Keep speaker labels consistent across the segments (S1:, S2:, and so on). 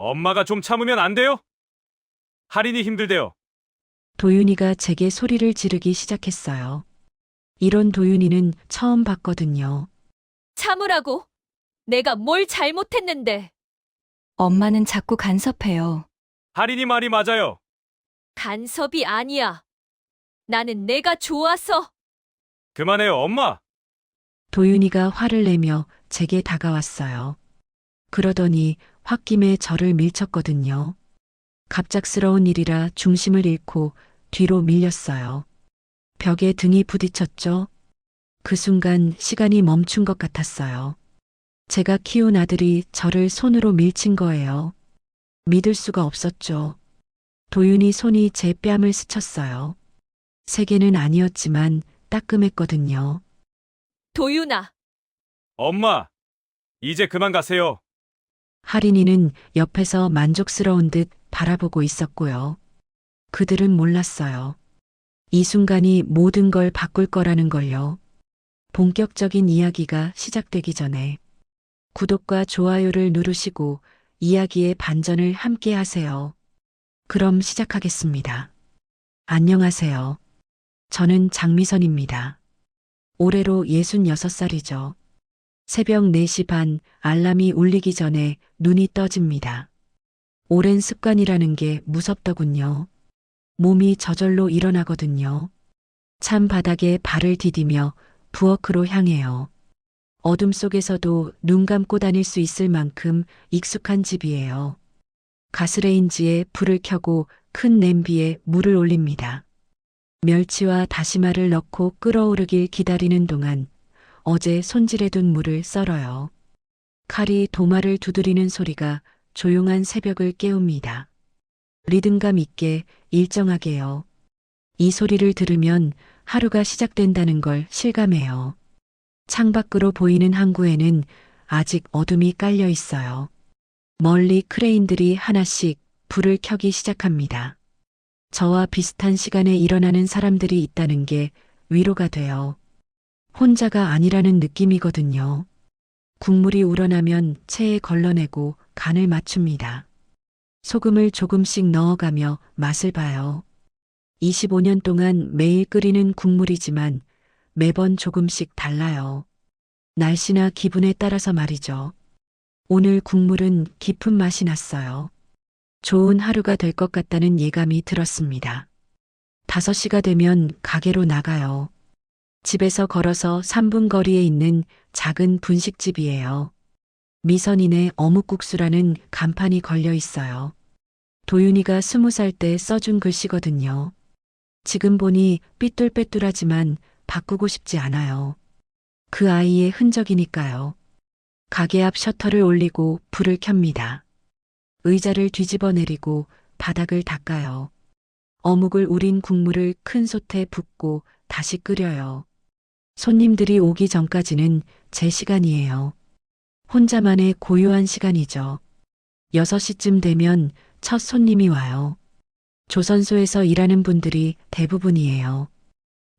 S1: 엄마가 좀 참으면 안 돼요? 할인이 힘들대요.
S2: 도윤이가 제게 소리를 지르기 시작했어요. 이런 도윤이는 처음 봤거든요.
S3: 참으라고. 내가 뭘 잘못했는데.
S4: 엄마는 자꾸 간섭해요.
S1: 할인이 말이 맞아요.
S3: 간섭이 아니야. 나는 내가 좋아서.
S1: 그만해요, 엄마.
S2: 도윤이가 화를 내며 제게 다가왔어요. 그러더니 홧김에 저를 밀쳤거든요. 갑작스러운 일이라 중심을 잃고 뒤로 밀렸어요. 벽에 등이 부딪혔죠. 그 순간 시간이 멈춘 것 같았어요. 제가 키운 아들이 저를 손으로 밀친 거예요. 믿을 수가 없었죠. 도윤이 손이 제 뺨을 스쳤어요. 세게는 아니었지만 따끔했거든요.
S3: 도윤아,
S1: 엄마, 이제 그만 가세요.
S2: 할인이는 옆에서 만족스러운 듯 바라보고 있었고요. 그들은 몰랐어요. 이 순간이 모든 걸 바꿀 거라는 걸요. 본격적인 이야기가 시작되기 전에 구독과 좋아요를 누르시고 이야기의 반전을 함께 하세요. 그럼 시작하겠습니다. 안녕하세요. 저는 장미선입니다. 올해로 66살이죠. 새벽 4시 반 알람이 울리기 전에 눈이 떠집니다. 오랜 습관이라는 게 무섭더군요. 몸이 저절로 일어나거든요. 찬 바닥에 발을 디디며 부엌으로 향해요. 어둠 속에서도 눈 감고 다닐 수 있을 만큼 익숙한 집이에요. 가스레인지에 불을 켜고 큰 냄비에 물을 올립니다. 멸치와 다시마를 넣고 끓어오르길 기다리는 동안 어제 손질해둔 물을 썰어요. 칼이 도마를 두드리는 소리가 조용한 새벽을 깨웁니다. 리듬감 있게 일정하게요. 이 소리를 들으면 하루가 시작된다는 걸 실감해요. 창밖으로 보이는 항구에는 아직 어둠이 깔려 있어요. 멀리 크레인들이 하나씩 불을 켜기 시작합니다. 저와 비슷한 시간에 일어나는 사람들이 있다는 게 위로가 돼요. 혼자가 아니라는 느낌이거든요. 국물이 우러나면 체에 걸러내고 간을 맞춥니다. 소금을 조금씩 넣어가며 맛을 봐요. 25년 동안 매일 끓이는 국물이지만 매번 조금씩 달라요. 날씨나 기분에 따라서 말이죠. 오늘 국물은 깊은 맛이 났어요. 좋은 하루가 될 것 같다는 예감이 들었습니다. 5시가 되면 가게로 나가요. 집에서 걸어서 3분 거리에 있는 작은 분식집이에요. 미선인의 어묵국수라는 간판이 걸려 있어요. 도윤이가 20살 때 써준 글씨거든요. 지금 보니 삐뚤빼뚤하지만 바꾸고 싶지 않아요. 그 아이의 흔적이니까요. 가게 앞 셔터를 올리고 불을 켭니다. 의자를 뒤집어 내리고 바닥을 닦아요. 어묵을 우린 국물을 큰 솥에 붓고 다시 끓여요. 손님들이 오기 전까지는 제 시간이에요. 혼자만의 고요한 시간이죠. 6시쯤 되면 첫 손님이 와요. 조선소에서 일하는 분들이 대부분이에요.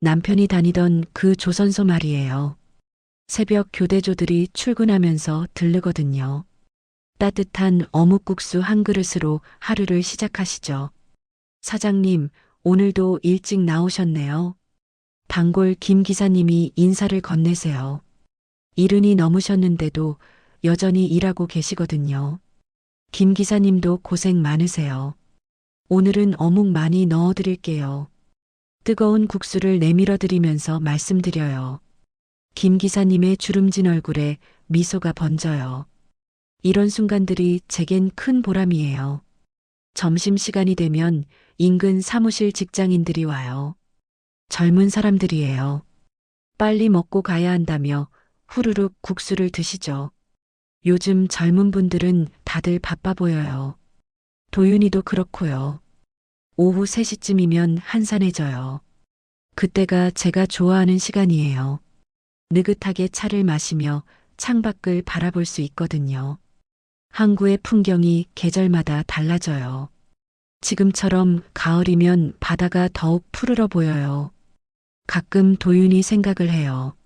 S2: 남편이 다니던 그 조선소 말이에요. 새벽 교대조들이 출근하면서 들르거든요. 따뜻한 어묵국수 한 그릇으로 하루를 시작하시죠. 사장님, 오늘도 일찍 나오셨네요. 단골 김 기사님이 인사를 건네세요. 이른이 넘으셨는데도 여전히 일하고 계시거든요. 김 기사님도 고생 많으세요. 오늘은 어묵 많이 넣어드릴게요. 뜨거운 국수를 내밀어 드리면서 말씀드려요. 김 기사님의 주름진 얼굴에 미소가 번져요. 이런 순간들이 제겐 큰 보람이에요. 점심시간이 되면 인근 사무실 직장인들이 와요. 젊은 사람들이에요. 빨리 먹고 가야 한다며 후루룩 국수를 드시죠. 요즘 젊은 분들은 다들 바빠 보여요. 도윤이도 그렇고요. 오후 3시쯤이면 한산해져요. 그때가 제가 좋아하는 시간이에요. 느긋하게 차를 마시며 창밖을 바라볼 수 있거든요. 항구의 풍경이 계절마다 달라져요. 지금처럼 가을이면 바다가 더욱 푸르러 보여요. 가끔 도윤이 생각을 해요.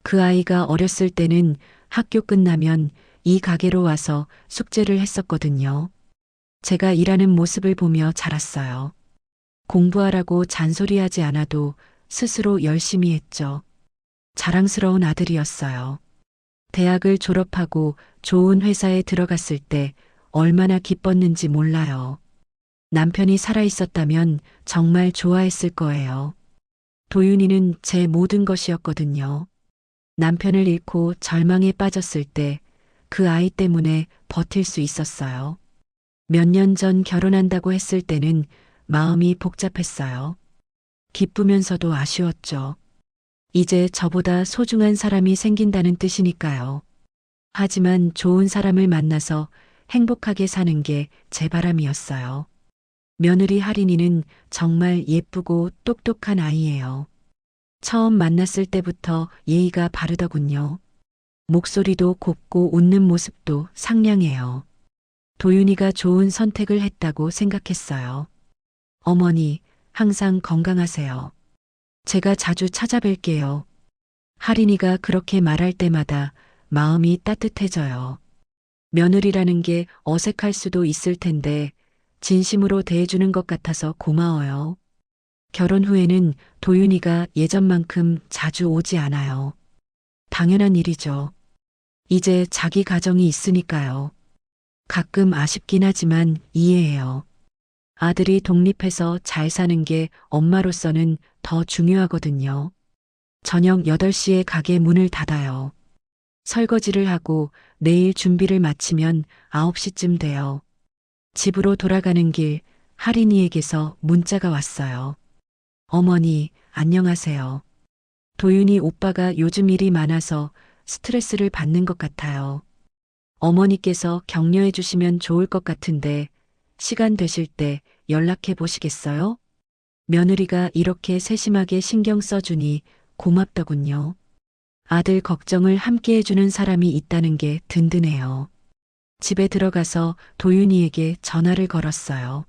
S2: 그 아이가 어렸을 때는 학교 끝나면 이 가게로 와서 숙제를 했었거든요. 제가 일하는 모습을 보며 자랐어요. 공부하라고 잔소리하지 않아도 스스로 열심히 했죠. 자랑스러운 아들이었어요. 대학을 졸업하고 좋은 회사에 들어갔을 때 얼마나 기뻤는지 몰라요. 남편이 살아있었다면 정말 좋아했을 거예요. 도윤이는 제 모든 것이었거든요. 남편을 잃고 절망에 빠졌을 때 그 아이 때문에 버틸 수 있었어요. 몇 년 전 결혼한다고 했을 때는 마음이 복잡했어요. 기쁘면서도 아쉬웠죠. 이제 저보다 소중한 사람이 생긴다는 뜻이니까요. 하지만 좋은 사람을 만나서 행복하게 사는 게 제 바람이었어요. 며느리 하린이는 정말 예쁘고 똑똑한 아이예요. 처음 만났을 때부터 예의가 바르더군요. 목소리도 곱고 웃는 모습도 상냥해요. 도윤이가 좋은 선택을 했다고 생각했어요. 어머니, 항상 건강하세요. 제가 자주 찾아뵐게요. 하린이가 그렇게 말할 때마다 마음이 따뜻해져요. 며느리라는 게 어색할 수도 있을 텐데 진심으로 대해주는 것 같아서 고마워요. 결혼 후에는 도윤이가 예전만큼 자주 오지 않아요. 당연한 일이죠. 이제 자기 가정이 있으니까요. 가끔 아쉽긴 하지만 이해해요. 아들이 독립해서 잘 사는 게 엄마로서는 더 중요하거든요. 저녁 8시에 가게 문을 닫아요. 설거지를 하고 내일 준비를 마치면 9시쯤 돼요. 집으로 돌아가는 길 하린이에게서 문자가 왔어요. 어머니, 안녕하세요. 도윤이 오빠가 요즘 일이 많아서 스트레스를 받는 것 같아요. 어머니께서 격려해 주시면 좋을 것 같은데 시간 되실 때 연락해 보시겠어요? 며느리가 이렇게 세심하게 신경 써주니 고맙더군요. 아들 걱정을 함께 해주는 사람이 있다는 게 든든해요. 집에 들어가서 도윤이에게 전화를 걸었어요.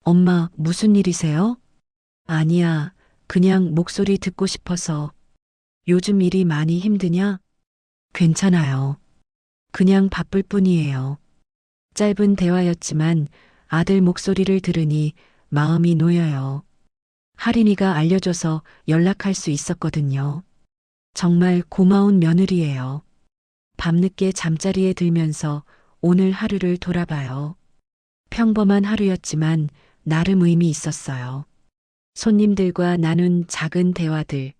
S2: 엄마, 무슨 일이세요? 아니야, 그냥 목소리 듣고 싶어서. 요즘 일이 많이 힘드냐? 괜찮아요. 그냥 바쁠 뿐이에요. 짧은 대화였지만 아들 목소리를 들으니 마음이 놓여요. 하린이가 알려줘서 연락할 수 있었거든요. 정말 고마운 며느리예요. 밤늦게 잠자리에 들면서 오늘 하루를 돌아봐요. 평범한 하루였지만 나름 의미 있었어요. 손님들과 나눈 작은 대화들,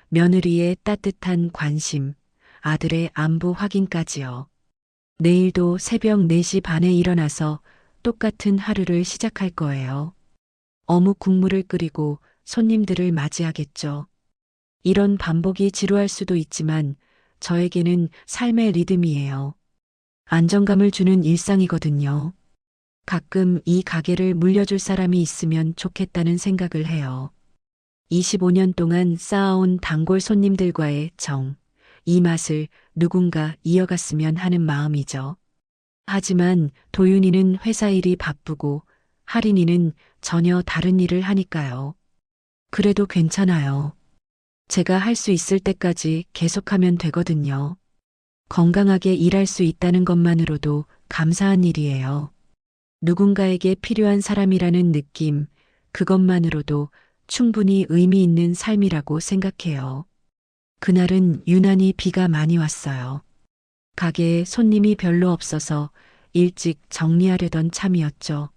S2: 며느리의 따뜻한 관심, 아들의 안부 확인까지요. 내일도 새벽 4시 반에 일어나서 똑같은 하루를 시작할 거예요. 어묵 국물을 끓이고 손님들을 맞이하겠죠. 이런 반복이 지루할 수도 있지만 저에게는 삶의 리듬이에요. 안정감을 주는 일상이거든요. 가끔 이 가게를 물려줄 사람이 있으면 좋겠다는 생각을 해요. 25년 동안 쌓아온 단골 손님들과의 정, 이 맛을 누군가 이어갔으면 하는 마음이죠. 하지만 도윤이는 회사 일이 바쁘고 하린이는 전혀 다른 일을 하니까요. 그래도 괜찮아요. 제가 할 수 있을 때까지 계속하면 되거든요. 건강하게 일할 수 있다는 것만으로도 감사한 일이에요. 누군가에게 필요한 사람이라는 느낌, 그것만으로도 충분히 의미 있는 삶이라고 생각해요. 그날은 유난히 비가 많이 왔어요. 가게에 손님이 별로 없어서 일찍 정리하려던 참이었죠.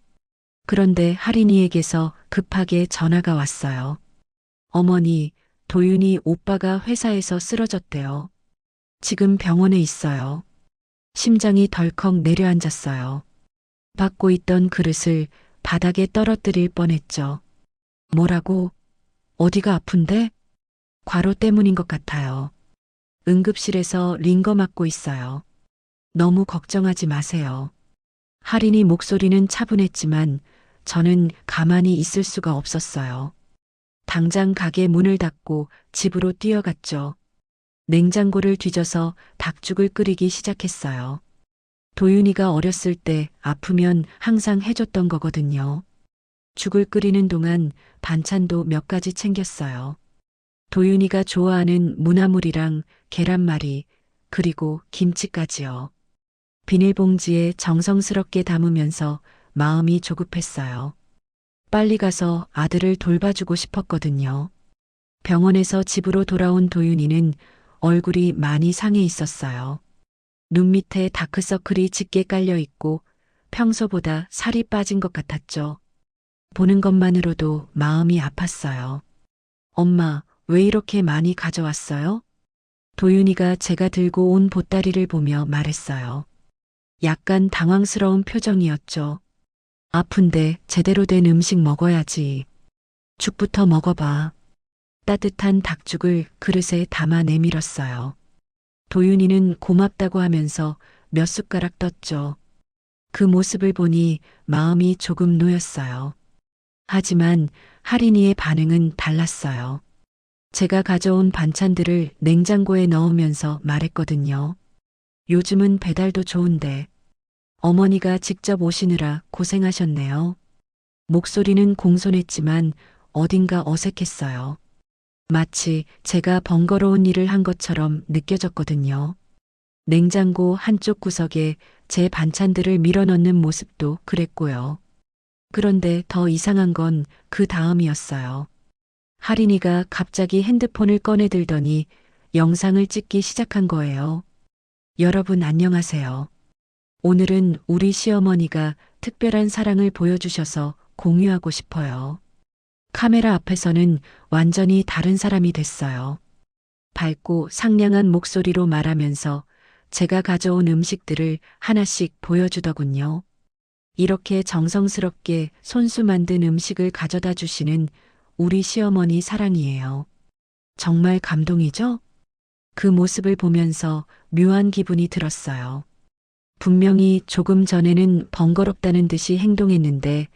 S2: 그런데 하린이에게서 급하게 전화가 왔어요. 어머니, 도윤이 오빠가 회사에서 쓰러졌대요. 지금 병원에 있어요. 심장이 덜컥 내려앉았어요. 받고 있던 그릇을 바닥에 떨어뜨릴 뻔했죠. 뭐라고? 어디가 아픈데? 과로 때문인 것 같아요. 응급실에서 링거 맞고 있어요. 너무 걱정하지 마세요. 하린이 목소리는 차분했지만 저는 가만히 있을 수가 없었어요. 당장 가게 문을 닫고 집으로 뛰어갔죠. 냉장고를 뒤져서 닭죽을 끓이기 시작했어요. 도윤이가 어렸을 때 아프면 항상 해줬던 거거든요. 죽을 끓이는 동안 반찬도 몇 가지 챙겼어요. 도윤이가 좋아하는 무나물이랑 계란말이, 그리고 김치까지요. 비닐봉지에 정성스럽게 담으면서 마음이 조급했어요. 빨리 가서 아들을 돌봐주고 싶었거든요. 병원에서 집으로 돌아온 도윤이는 얼굴이 많이 상해 있었어요. 눈 밑에 다크서클이 짙게 깔려 있고 평소보다 살이 빠진 것 같았죠. 보는 것만으로도 마음이 아팠어요. 엄마, 왜 이렇게 많이 가져왔어요? 도윤이가 제가 들고 온 보따리를 보며 말했어요. 약간 당황스러운 표정이었죠. 아픈데 제대로 된 음식 먹어야지. 죽부터 먹어봐. 따뜻한 닭죽을 그릇에 담아 내밀었어요. 도윤이는 고맙다고 하면서 몇 숟가락 떴죠. 그 모습을 보니 마음이 조금 놓였어요. 하지만 할인이의 반응은 달랐어요. 제가 가져온 반찬들을 냉장고에 넣으면서 말했거든요. 요즘은 배달도 좋은데 어머니가 직접 오시느라 고생하셨네요. 목소리는 공손했지만 어딘가 어색했어요. 마치 제가 번거로운 일을 한 것처럼 느껴졌거든요. 냉장고 한쪽 구석에 제 반찬들을 밀어넣는 모습도 그랬고요. 그런데 더 이상한 건 그 다음이었어요. 할인이가 갑자기 핸드폰을 꺼내 들더니 영상을 찍기 시작한 거예요. 여러분 안녕하세요. 오늘은 우리 시어머니가 특별한 사랑을 보여주셔서 공유하고 싶어요. 카메라 앞에서는 완전히 다른 사람이 됐어요. 밝고 상냥한 목소리로 말하면서 제가 가져온 음식들을 하나씩 보여주더군요. 이렇게 정성스럽게 손수 만든 음식을 가져다 주시는 우리 시어머니 사랑이에요. 정말 감동이죠? 그 모습을 보면서 묘한 기분이 들었어요. 분명히 조금 전에는 번거롭다는 듯이 행동했는데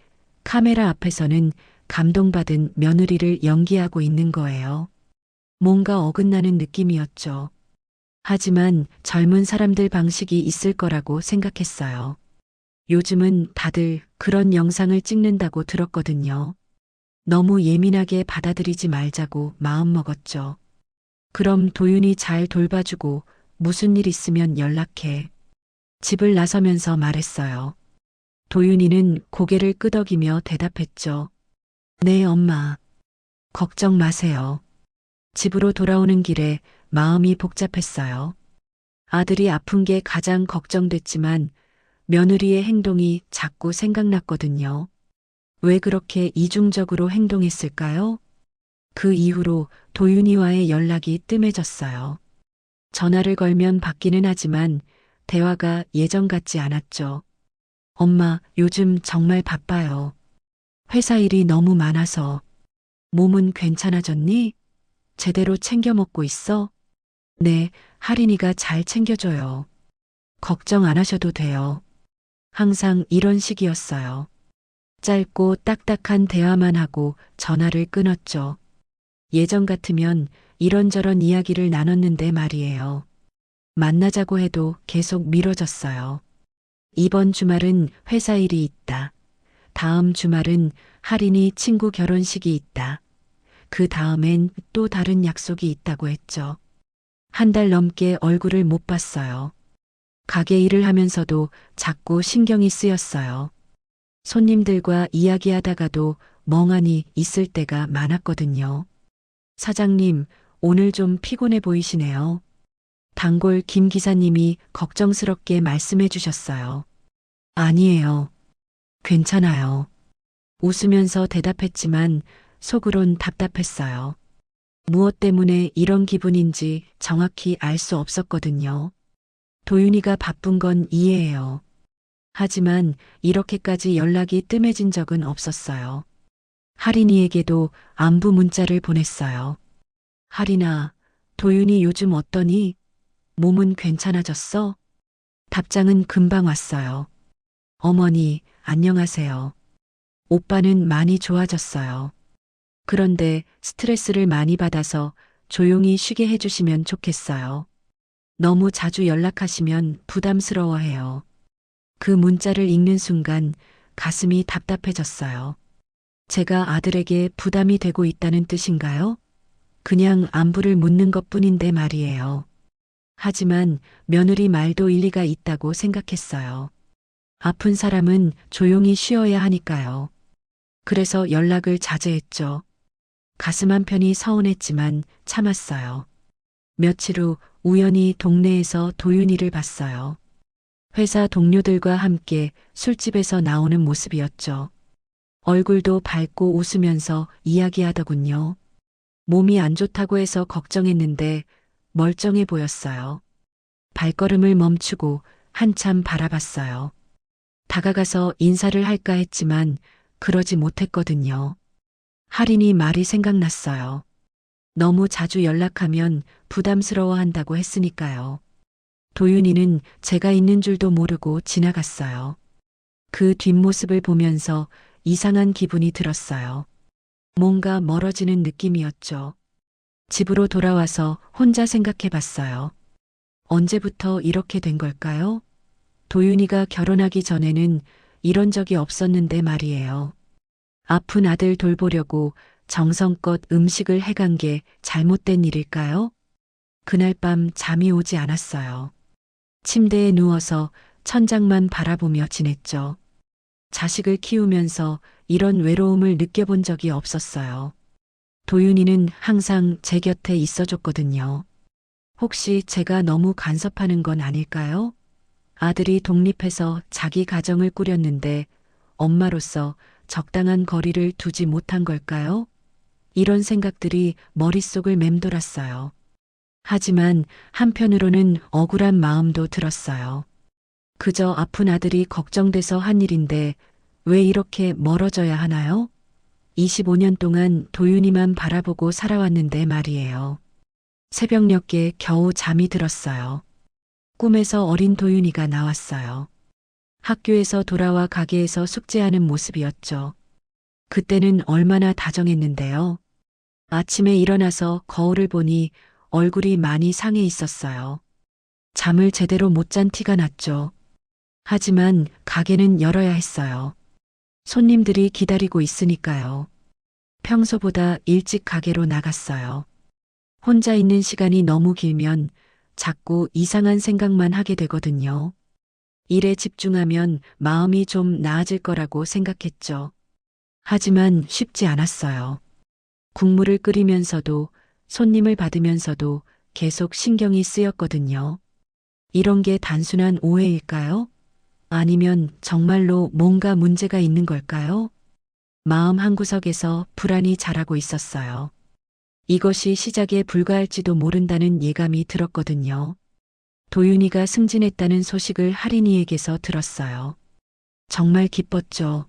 S2: 카메라 앞에서는 감동받은 며느리를 연기하고 있는 거예요. 뭔가 어긋나는 느낌이었죠. 하지만 젊은 사람들 방식이 있을 거라고 생각했어요. 요즘은 다들 그런 영상을 찍는다고 들었거든요. 너무 예민하게 받아들이지 말자고 마음먹었죠. 그럼 도윤이 잘 돌봐주고 무슨 일 있으면 연락해. 집을 나서면서 말했어요. 도윤이는 고개를 끄덕이며 대답했죠. 네, 엄마. 걱정 마세요. 집으로 돌아오는 길에 마음이 복잡했어요. 아들이 아픈 게 가장 걱정됐지만 며느리의 행동이 자꾸 생각났거든요. 왜 그렇게 이중적으로 행동했을까요? 그 이후로 도윤이와의 연락이 뜸해졌어요. 전화를 걸면 받기는 하지만 대화가 예전 같지 않았죠. 엄마, 요즘 정말 바빠요. 회사 일이 너무 많아서. 몸은 괜찮아졌니? 제대로 챙겨 먹고 있어? 네, 할인이가 잘 챙겨줘요. 걱정 안 하셔도 돼요. 항상 이런 식이었어요. 짧고 딱딱한 대화만 하고 전화를 끊었죠. 예전 같으면 이런저런 이야기를 나눴는데 말이에요. 만나자고 해도 계속 미뤄졌어요. 이번 주말은 회사 일이 있다. 다음 주말은 할인이 친구 결혼식이 있다. 그 다음엔 또 다른 약속이 있다고 했죠. 한 달 넘게 얼굴을 못 봤어요. 가게 일을 하면서도 자꾸 신경이 쓰였어요. 손님들과 이야기하다가도 멍하니 있을 때가 많았거든요. 사장님, 오늘 좀 피곤해 보이시네요. 단골 김 기사님이 걱정스럽게 말씀해 주셨어요. 아니에요. 괜찮아요. 웃으면서 대답했지만 속으론 답답했어요. 무엇 때문에 이런 기분인지 정확히 알 수 없었거든요. 도윤이가 바쁜 건 이해해요. 하지만 이렇게까지 연락이 뜸해진 적은 없었어요. 할인이에게도 안부 문자를 보냈어요. 할인아, 도윤이 요즘 어떠니? 몸은 괜찮아졌어? 답장은 금방 왔어요. 어머니, 안녕하세요. 오빠는 많이 좋아졌어요. 그런데 스트레스를 많이 받아서 조용히 쉬게 해주시면 좋겠어요. 너무 자주 연락하시면 부담스러워해요. 그 문자를 읽는 순간 가슴이 답답해졌어요. 제가 아들에게 부담이 되고 있다는 뜻인가요? 그냥 안부를 묻는 것뿐인데 말이에요. 하지만 며느리 말도 일리가 있다고 생각했어요. 아픈 사람은 조용히 쉬어야 하니까요. 그래서 연락을 자제했죠. 가슴 한편이 서운했지만 참았어요. 며칠 후 우연히 동네에서 도윤이를 봤어요. 회사 동료들과 함께 술집에서 나오는 모습이었죠. 얼굴도 밝고 웃으면서 이야기하더군요. 몸이 안 좋다고 해서 걱정했는데 멀쩡해 보였어요. 발걸음을 멈추고 한참 바라봤어요. 다가가서 인사를 할까 했지만 그러지 못했거든요. 할인이 말이 생각났어요. 너무 자주 연락하면 부담스러워 한다고 했으니까요. 도윤이는 제가 있는 줄도 모르고 지나갔어요. 그 뒷모습을 보면서 이상한 기분이 들었어요. 뭔가 멀어지는 느낌이었죠. 집으로 돌아와서 혼자 생각해 봤어요. 언제부터 이렇게 된 걸까요? 도윤이가 결혼하기 전에는 이런 적이 없었는데 말이에요. 아픈 아들 돌보려고 정성껏 음식을 해간 게 잘못된 일일까요? 그날 밤 잠이 오지 않았어요. 침대에 누워서 천장만 바라보며 지냈죠. 자식을 키우면서 이런 외로움을 느껴본 적이 없었어요. 도윤이는 항상 제 곁에 있어줬거든요. 혹시 제가 너무 간섭하는 건 아닐까요? 아들이 독립해서 자기 가정을 꾸렸는데 엄마로서 적당한 거리를 두지 못한 걸까요? 이런 생각들이 머릿속을 맴돌았어요. 하지만 한편으로는 억울한 마음도 들었어요. 그저 아픈 아들이 걱정돼서 한 일인데 왜 이렇게 멀어져야 하나요? 25년 동안 도윤이만 바라보고 살아왔는데 말이에요. 새벽녘에 겨우 잠이 들었어요. 꿈에서 어린 도윤이가 나왔어요. 학교에서 돌아와 가게에서 숙제하는 모습이었죠. 그때는 얼마나 다정했는데요. 아침에 일어나서 거울을 보니 얼굴이 많이 상해 있었어요. 잠을 제대로 못 잔 티가 났죠. 하지만 가게는 열어야 했어요. 손님들이 기다리고 있으니까요. 평소보다 일찍 가게로 나갔어요. 혼자 있는 시간이 너무 길면 자꾸 이상한 생각만 하게 되거든요. 일에 집중하면 마음이 좀 나아질 거라고 생각했죠. 하지만 쉽지 않았어요. 국물을 끓이면서도 손님을 받으면서도 계속 신경이 쓰였거든요. 이런 게 단순한 오해일까요? 아니면 정말로 뭔가 문제가 있는 걸까요? 마음 한구석에서 불안이 자라고 있었어요. 이것이 시작에 불과할지도 모른다는 예감이 들었거든요. 도윤이가 승진했다는 소식을 할인이에게서 들었어요. 정말 기뻤죠.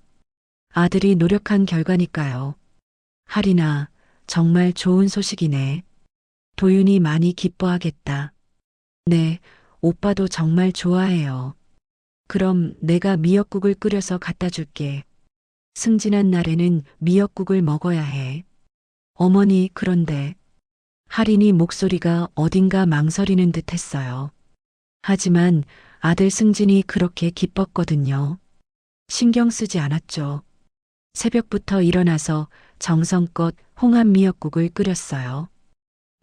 S2: 아들이 노력한 결과니까요. 할인아, 정말 좋은 소식이네. 도윤이 많이 기뻐하겠다. 네, 오빠도 정말 좋아해요. 그럼 내가 미역국을 끓여서 갖다 줄게. 승진한 날에는 미역국을 먹어야 해. 어머니, 그런데 할인이 목소리가 어딘가 망설이는 듯 했어요. 하지만 아들 승진이 그렇게 기뻤거든요. 신경 쓰지 않았죠. 새벽부터 일어나서 정성껏 홍합 미역국을 끓였어요.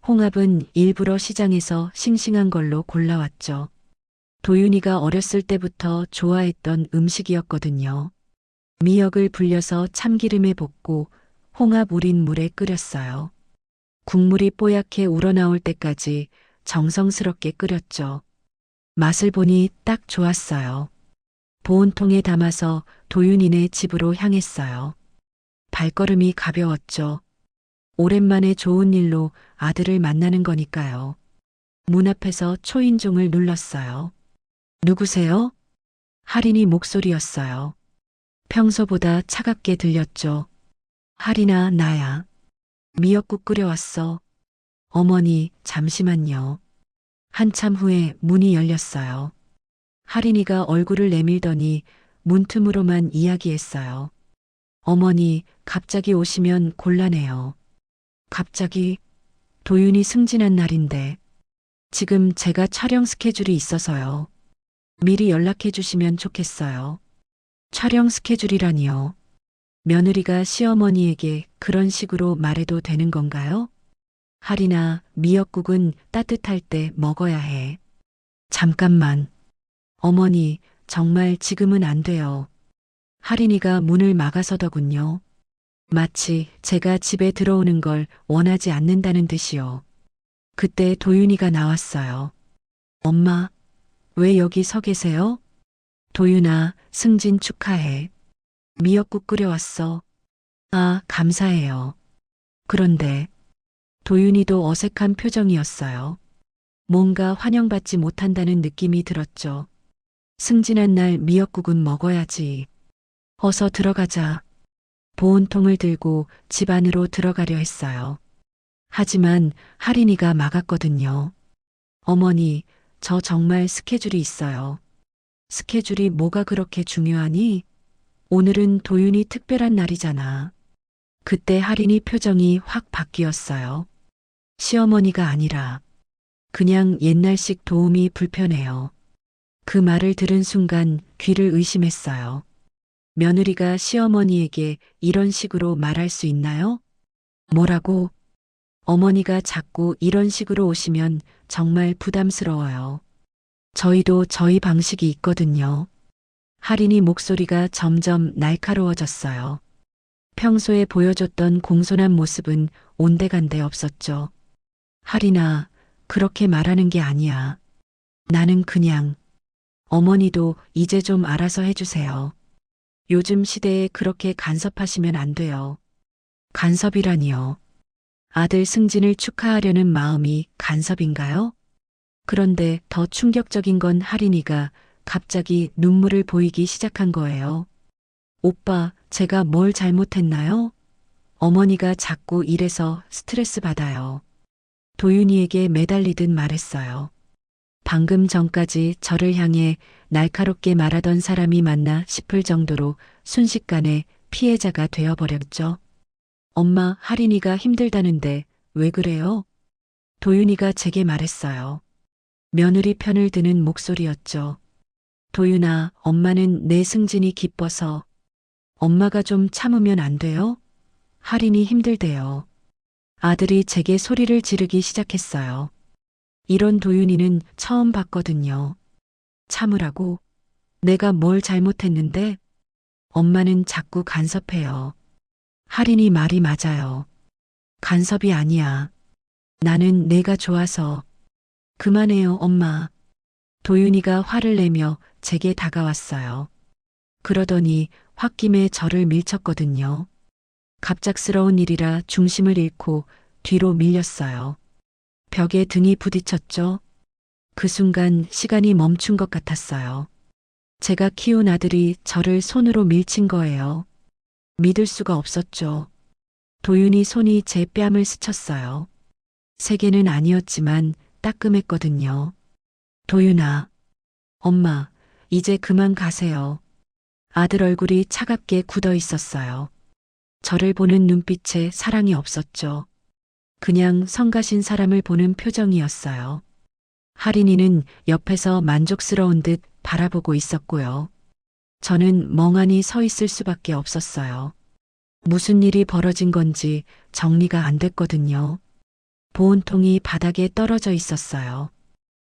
S2: 홍합은 일부러 시장에서 싱싱한 걸로 골라왔죠. 도윤이가 어렸을 때부터 좋아했던 음식이었거든요. 미역을 불려서 참기름에 볶고 홍합 우린 물에 끓였어요. 국물이 뽀얗게 우러나올 때까지 정성스럽게 끓였죠. 맛을 보니 딱 좋았어요. 보온통에 담아서 도윤이네 집으로 향했어요. 발걸음이 가벼웠죠. 오랜만에 좋은 일로 아들을 만나는 거니까요. 문 앞에서 초인종을 눌렀어요. 누구세요? 할인이 목소리였어요. 평소보다 차갑게 들렸죠. 할인아, 나야. 미역국 끓여왔어. 어머니, 잠시만요. 한참 후에 문이 열렸어요. 할인이가 얼굴을 내밀더니 문틈으로만 이야기했어요. 어머니, 갑자기 오시면 곤란해요. 갑자기? 도윤이 승진한 날인데. 지금 제가 촬영 스케줄이 있어서요. 미리 연락해 주시면 좋겠어요. 촬영 스케줄이라니요. 며느리가 시어머니에게 그런 식으로 말해도 되는 건가요? 할인아, 미역국은 따뜻할 때 먹어야 해. 잠깐만. 어머니, 정말 지금은 안 돼요. 할인이가 문을 막아서더군요. 마치 제가 집에 들어오는 걸 원하지 않는다는 듯이요. 그때 도윤이가 나왔어요. 엄마, 왜 여기 서 계세요? 도윤아, 승진 축하해. 미역국 끓여왔어. 아, 감사해요. 그런데 도윤이도 어색한 표정이었어요. 뭔가 환영받지 못한다는 느낌이 들었죠. 승진한 날 미역국은 먹어야지. 어서 들어가자. 보온통을 들고 집 안으로 들어가려 했어요. 하지만 할인이가 막았거든요. 어머니, 저 정말 스케줄이 있어요. 스케줄이 뭐가 그렇게 중요하니? 오늘은 도윤이 특별한 날이잖아. 그때 할인이 표정이 확 바뀌었어요. 시어머니가 아니라 그냥 옛날식 도움이 불편해요. 그 말을 들은 순간 귀를 의심했어요. 며느리가 시어머니에게 이런 식으로 말할 수 있나요? 뭐라고? 어머니가 자꾸 이런 식으로 오시면 정말 부담스러워요. 저희도 저희 방식이 있거든요. 할인이 목소리가 점점 날카로워졌어요. 평소에 보여줬던 공손한 모습은 온데간데 없었죠. 할인아, 그렇게 말하는 게 아니야. 나는 그냥 어머니도 이제 좀 알아서 해주세요. 요즘 시대에 그렇게 간섭하시면 안 돼요. 간섭이라니요. 아들 승진을 축하하려는 마음이 간섭인가요? 그런데 더 충격적인 건 할인이가 갑자기 눈물을 보이기 시작한 거예요. 오빠, 제가 뭘 잘못했나요? 어머니가 자꾸 이래서 스트레스 받아요. 도윤이에게 매달리듯 말했어요. 방금 전까지 저를 향해 날카롭게 말하던 사람이 맞나 싶을 정도로 순식간에 피해자가 되어버렸죠. 엄마, 할인이가 힘들다는데 왜 그래요? 도윤이가 제게 말했어요. 며느리 편을 드는 목소리였죠. 도윤아, 엄마는 내 승진이 기뻐서. 엄마가 좀 참으면 안 돼요? 할인이 힘들대요. 아들이 제게 소리를 지르기 시작했어요. 이런 도윤이는 처음 봤거든요. 참으라고? 내가 뭘 잘못했는데? 엄마는 자꾸 간섭해요. 할인이 말이 맞아요. 간섭이 아니야. 나는 내가 좋아서. 그만해요, 엄마. 도윤이가 화를 내며 제게 다가왔어요. 그러더니 홧김에 저를 밀쳤거든요. 갑작스러운 일이라 중심을 잃고 뒤로 밀렸어요. 벽에 등이 부딪혔죠. 그 순간 시간이 멈춘 것 같았어요. 제가 키운 아들이 저를 손으로 밀친 거예요. 믿을 수가 없었죠. 도윤이 손이 제 뺨을 스쳤어요. 세게는 아니었지만 따끔했거든요. 도윤아, 엄마, 이제 그만 가세요. 아들 얼굴이 차갑게 굳어 있었어요. 저를 보는 눈빛에 사랑이 없었죠. 그냥 성가신 사람을 보는 표정이었어요. 할인이는 옆에서 만족스러운 듯 바라보고 있었고요. 저는 멍하니 서 있을 수밖에 없었어요. 무슨 일이 벌어진 건지 정리가 안 됐거든요. 보온통이 바닥에 떨어져 있었어요.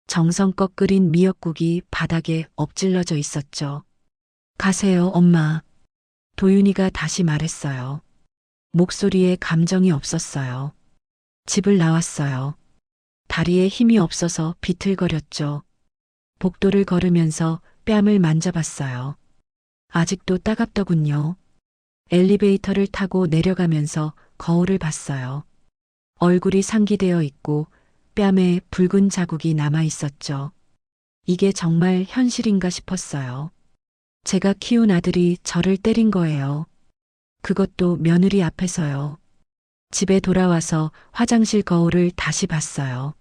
S2: 정성껏 끓인 미역국이 바닥에 엎질러져 있었죠. 가세요, 엄마. 도윤이가 다시 말했어요. 목소리에 감정이 없었어요. 집을 나왔어요. 다리에 힘이 없어서 비틀거렸죠. 복도를 걸으면서 뺨을 만져봤어요. 아직도 따갑더군요. 엘리베이터를 타고 내려가면서 거울을 봤어요. 얼굴이 상기되어 있고 뺨에 붉은 자국이 남아 있었죠. 이게 정말 현실인가 싶었어요. 제가 키운 아들이 저를 때린 거예요. 그것도 며느리 앞에서요. 집에 돌아와서 화장실 거울을 다시 봤어요.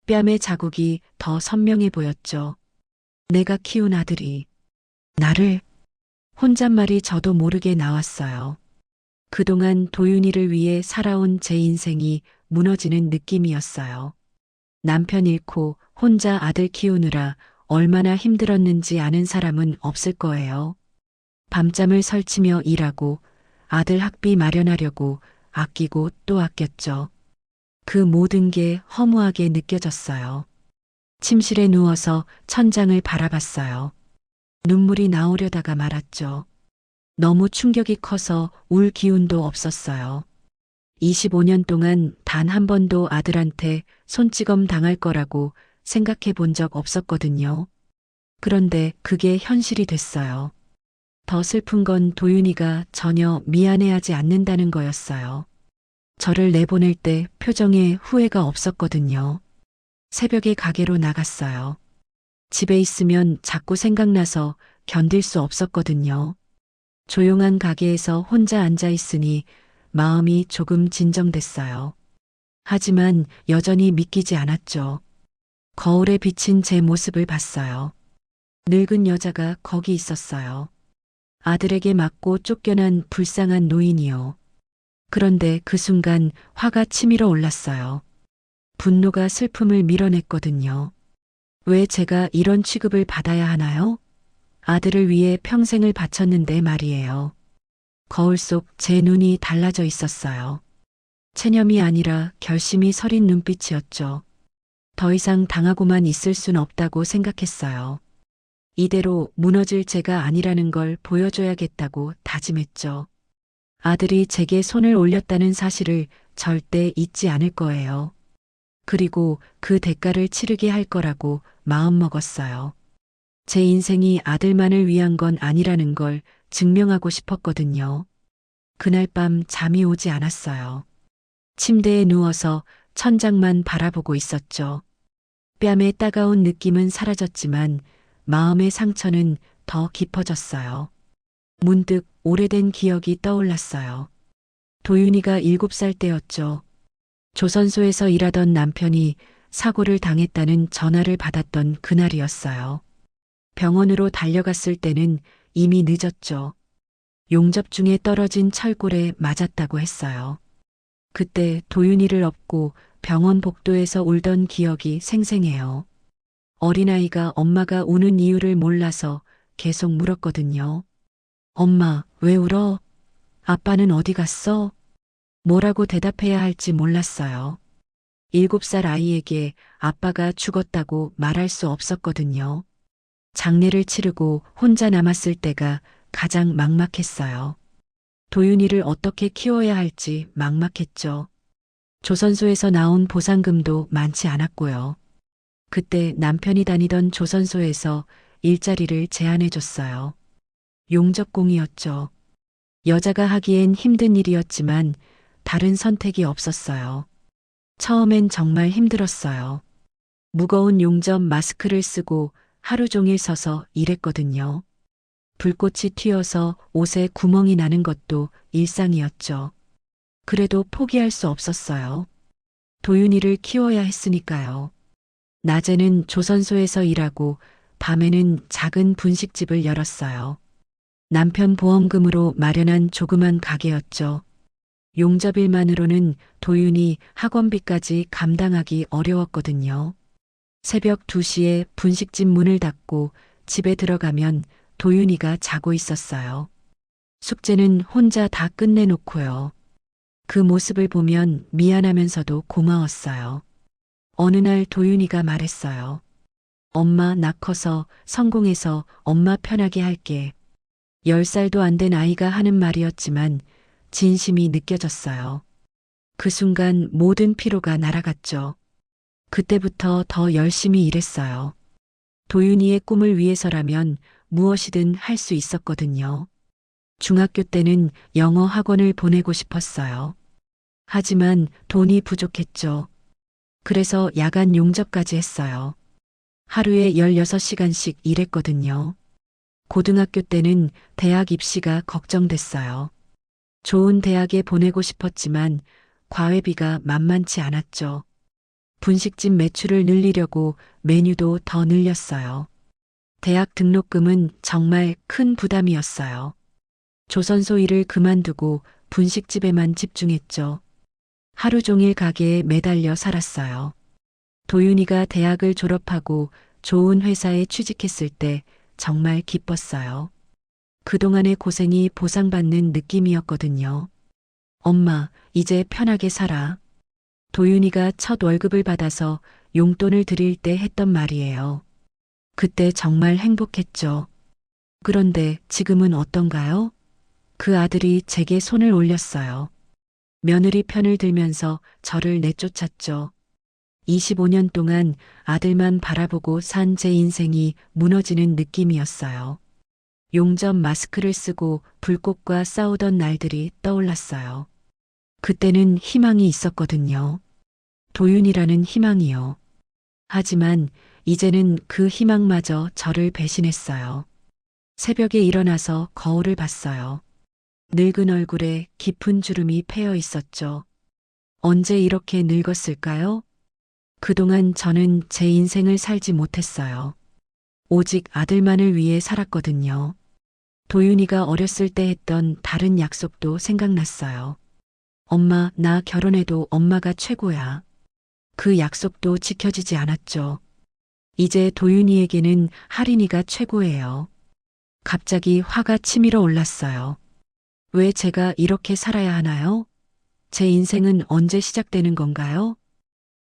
S2: 뺨의 자국이 더 선명해 보였죠. 내가 키운 아들이 나를 혼잣말이 저도 모르게 나왔어요. 그동안 도윤이를 위해 살아온 제 인생이 무너지는 느낌이었어요. 남편 잃고 혼자 아들 키우느라 얼마나 힘들었는지 아는 사람은 없을 거예요. 밤잠을 설치며 일하고 아들 학비 마련하려고 아끼고 또 아꼈죠. 그 모든 게 허무하게 느껴졌어요. 침실에 누워서 천장을 바라봤어요. 눈물이 나오려다가 말았죠. 너무 충격이 커서 울 기운도 없었어요. 25년 동안 단 한 번도 아들한테 손찌검 당할 거라고 생각해 본 적 없었거든요. 그런데 그게 현실이 됐어요. 더 슬픈 건 도윤이가 전혀 미안해하지 않는다는 거였어요. 저를 내보낼 때 표정에 후회가 없었거든요. 새벽에 가게로 나갔어요. 집에 있으면 자꾸 생각나서 견딜 수 없었거든요. 조용한 가게에서 혼자 앉아 있으니 마음이 조금 진정됐어요. 하지만 여전히 믿기지 않았죠. 거울에 비친 제 모습을 봤어요. 늙은 여자가 거기 있었어요. 아들에게 맞고 쫓겨난 불쌍한 노인이요. 그런데 그 순간 화가 치밀어 올랐어요. 분노가 슬픔을 밀어냈거든요. 왜 제가 이런 취급을 받아야 하나요? 아들을 위해 평생을 바쳤는데 말이에요. 거울 속 제 눈이 달라져 있었어요. 체념이 아니라 결심이 서린 눈빛이었죠. 더 이상 당하고만 있을 순 없다고 생각했어요. 이대로 무너질 제가 아니라는 걸 보여줘야겠다고 다짐했죠. 아들이 제게 손을 올렸다는 사실을 절대 잊지 않을 거예요. 그리고 그 대가를 치르게 할 거라고 마음먹었어요. 제 인생이 아들만을 위한 건 아니라는 걸 증명하고 싶었거든요. 그날 밤 잠이 오지 않았어요. 침대에 누워서 천장만 바라보고 있었죠. 뺨의 따가운 느낌은 사라졌지만 마음의 상처는 더 깊어졌어요. 문득 오래된 기억이 떠올랐어요. 도윤이가 7살 때였죠. 조선소에서 일하던 남편이 사고를 당했다는 전화를 받았던 그날이었어요. 병원으로 달려갔을 때는 이미 늦었죠. 용접 중에 떨어진 철골에 맞았다고 했어요. 그때 도윤이를 업고 병원 복도에서 울던 기억이 생생해요. 어린아이가 엄마가 우는 이유를 몰라서 계속 물었거든요. 엄마, 왜 울어? 아빠는 어디 갔어? 뭐라고 대답해야 할지 몰랐어요. 7살 아이에게 아빠가 죽었다고 말할 수 없었거든요. 장례를 치르고 혼자 남았을 때가 가장 막막했어요. 도윤이를 어떻게 키워야 할지 막막했죠. 조선소에서 나온 보상금도 많지 않았고요. 그때 남편이 다니던 조선소에서 일자리를 제안해줬어요. 용접공이었죠. 여자가 하기엔 힘든 일이었지만 다른 선택이 없었어요. 처음엔 정말 힘들었어요. 무거운 용접 마스크를 쓰고 하루 종일 서서 일했거든요. 불꽃이 튀어서 옷에 구멍이 나는 것도 일상이었죠. 그래도 포기할 수 없었어요. 도윤이를 키워야 했으니까요. 낮에는 조선소에서 일하고 밤에는 작은 분식집을 열었어요. 남편 보험금으로 마련한 조그만 가게였죠. 용접일만으로는 도윤이 학원비까지 감당하기 어려웠거든요. 새벽 2시에 분식집 문을 닫고 집에 들어가면 도윤이가 자고 있었어요. 숙제는 혼자 다 끝내놓고요. 그 모습을 보면 미안하면서도 고마웠어요. 어느 날 도윤이가 말했어요. 엄마, 나 커서 성공해서 엄마 편하게 할게. 10살도 안 된 아이가 하는 말이었지만 진심이 느껴졌어요. 그 순간 모든 피로가 날아갔죠. 그때부터 더 열심히 일했어요. 도윤이의 꿈을 위해서라면 무엇이든 할 수 있었거든요. 중학교 때는 영어 학원을 보내고 싶었어요. 하지만 돈이 부족했죠. 그래서 야간 용접까지 했어요. 하루에 16시간씩 일했거든요. 고등학교 때는 대학 입시가 걱정됐어요. 좋은 대학에 보내고 싶었지만 과외비가 만만치 않았죠. 분식집 매출을 늘리려고 메뉴도 더 늘렸어요. 대학 등록금은 정말 큰 부담이었어요. 조선소 일을 그만두고 분식집에만 집중했죠. 하루 종일 가게에 매달려 살았어요. 도윤이가 대학을 졸업하고 좋은 회사에 취직했을 때 정말 기뻤어요. 그동안의 고생이 보상받는 느낌이었거든요. 엄마, 이제 편하게 살아. 도윤이가 첫 월급을 받아서 용돈을 드릴 때 했던 말이에요. 그때 정말 행복했죠. 그런데 지금은 어떤가요? 그 아들이 제게 손을 올렸어요. 며느리 편을 들면서 저를 내쫓았죠. 25년 동안 아들만 바라보고 산 제 인생이 무너지는 느낌이었어요. 용접 마스크를 쓰고 불꽃과 싸우던 날들이 떠올랐어요. 그때는 희망이 있었거든요. 도윤이라는 희망이요. 하지만 이제는 그 희망마저 저를 배신했어요. 새벽에 일어나서 거울을 봤어요. 늙은 얼굴에 깊은 주름이 패여 있었죠. 언제 이렇게 늙었을까요? 그동안 저는 제 인생을 살지 못했어요. 오직 아들만을 위해 살았거든요. 도윤이가 어렸을 때 했던 다른 약속도 생각났어요. 엄마, 나 결혼해도 엄마가 최고야. 그 약속도 지켜지지 않았죠. 이제 도윤이에게는 하린이가 최고예요. 갑자기 화가 치밀어 올랐어요. 왜 제가 이렇게 살아야 하나요? 제 인생은 언제 시작되는 건가요?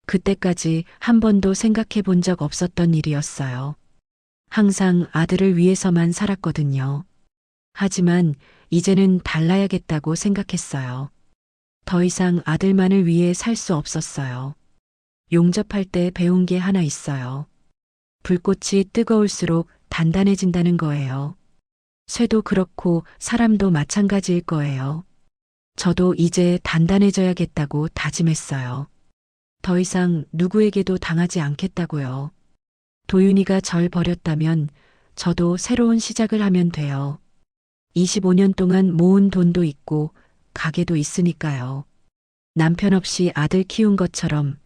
S2: 그때까지 한 번도 생각해 본 적 없었던 일이었어요. 항상 아들을 위해서만 살았거든요. 하지만 이제는 달라야겠다고 생각했어요. 더 이상 아들만을 위해 살 수 없었어요. 용접할 때 배운 게 하나 있어요. 불꽃이 뜨거울수록 단단해진다는 거예요. 쇠도 그렇고 사람도 마찬가지일 거예요. 저도 이제 단단해져야겠다고 다짐했어요. 더 이상 누구에게도 당하지 않겠다고요. 도윤이가 절 버렸다면 저도 새로운 시작을 하면 돼요. 25년 동안 모은 돈도 있고 가게도 있으니까요. 남편 없이 아들 키운 것처럼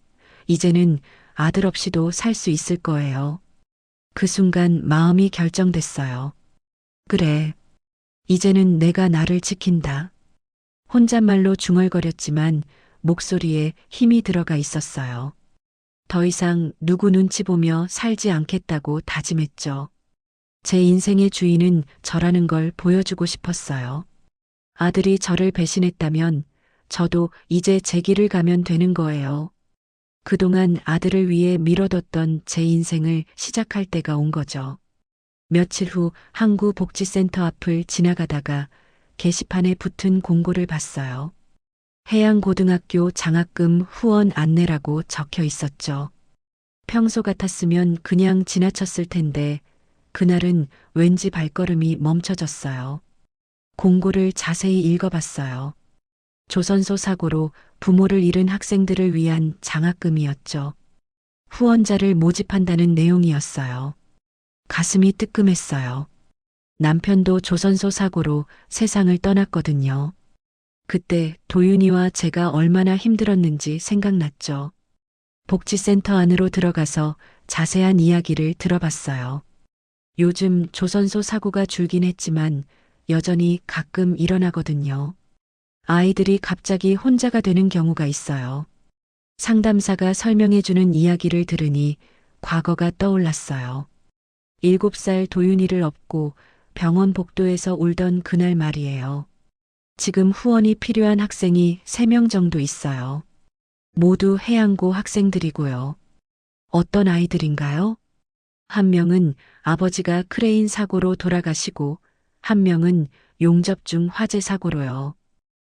S2: 이제는 아들 없이도 살 수 있을 거예요. 그 순간 마음이 결정됐어요. 그래. 이제는 내가 나를 지킨다. 혼잣말로 중얼거렸지만 목소리에 힘이 들어가 있었어요. 더 이상 누구 눈치 보며 살지 않겠다고 다짐했죠. 제 인생의 주인은 저라는 걸 보여주고 싶었어요. 아들이 저를 배신했다면 저도 이제 제 길을 가면 되는 거예요. 그동안 아들을 위해 미뤄뒀던 제 인생을 시작할 때가 온 거죠. 며칠 후 항구 복지센터 앞을 지나가다가 게시판에 붙은 공고를 봤어요. 해양고등학교 장학금 후원 안내라고 적혀 있었죠. 평소 같았으면 그냥 지나쳤을 텐데 그날은 왠지 발걸음이 멈춰졌어요. 공고를 자세히 읽어봤어요. 조선소 사고로 부모를 잃은 학생들을 위한 장학금이었죠. 후원자를 모집한다는 내용이었어요. 가슴이 뜨끔했어요. 남편도 조선소 사고로 세상을 떠났거든요. 그때 도윤이와 제가 얼마나 힘들었는지 생각났죠. 복지센터 안으로 들어가서 자세한 이야기를 들어봤어요. 요즘 조선소 사고가 줄긴 했지만 여전히 가끔 일어나거든요. 아이들이 갑자기 혼자가 되는 경우가 있어요. 상담사가 설명해주는 이야기를 들으니 과거가 떠올랐어요. 7살 도윤이를 업고 병원 복도에서 울던 그날 말이에요. 지금 후원이 필요한 학생이 3명 정도 있어요. 모두 해양고 학생들이고요. 어떤 아이들인가요? 한 명은 아버지가 크레인 사고로 돌아가시고 한 명은 용접 중 화재 사고로요.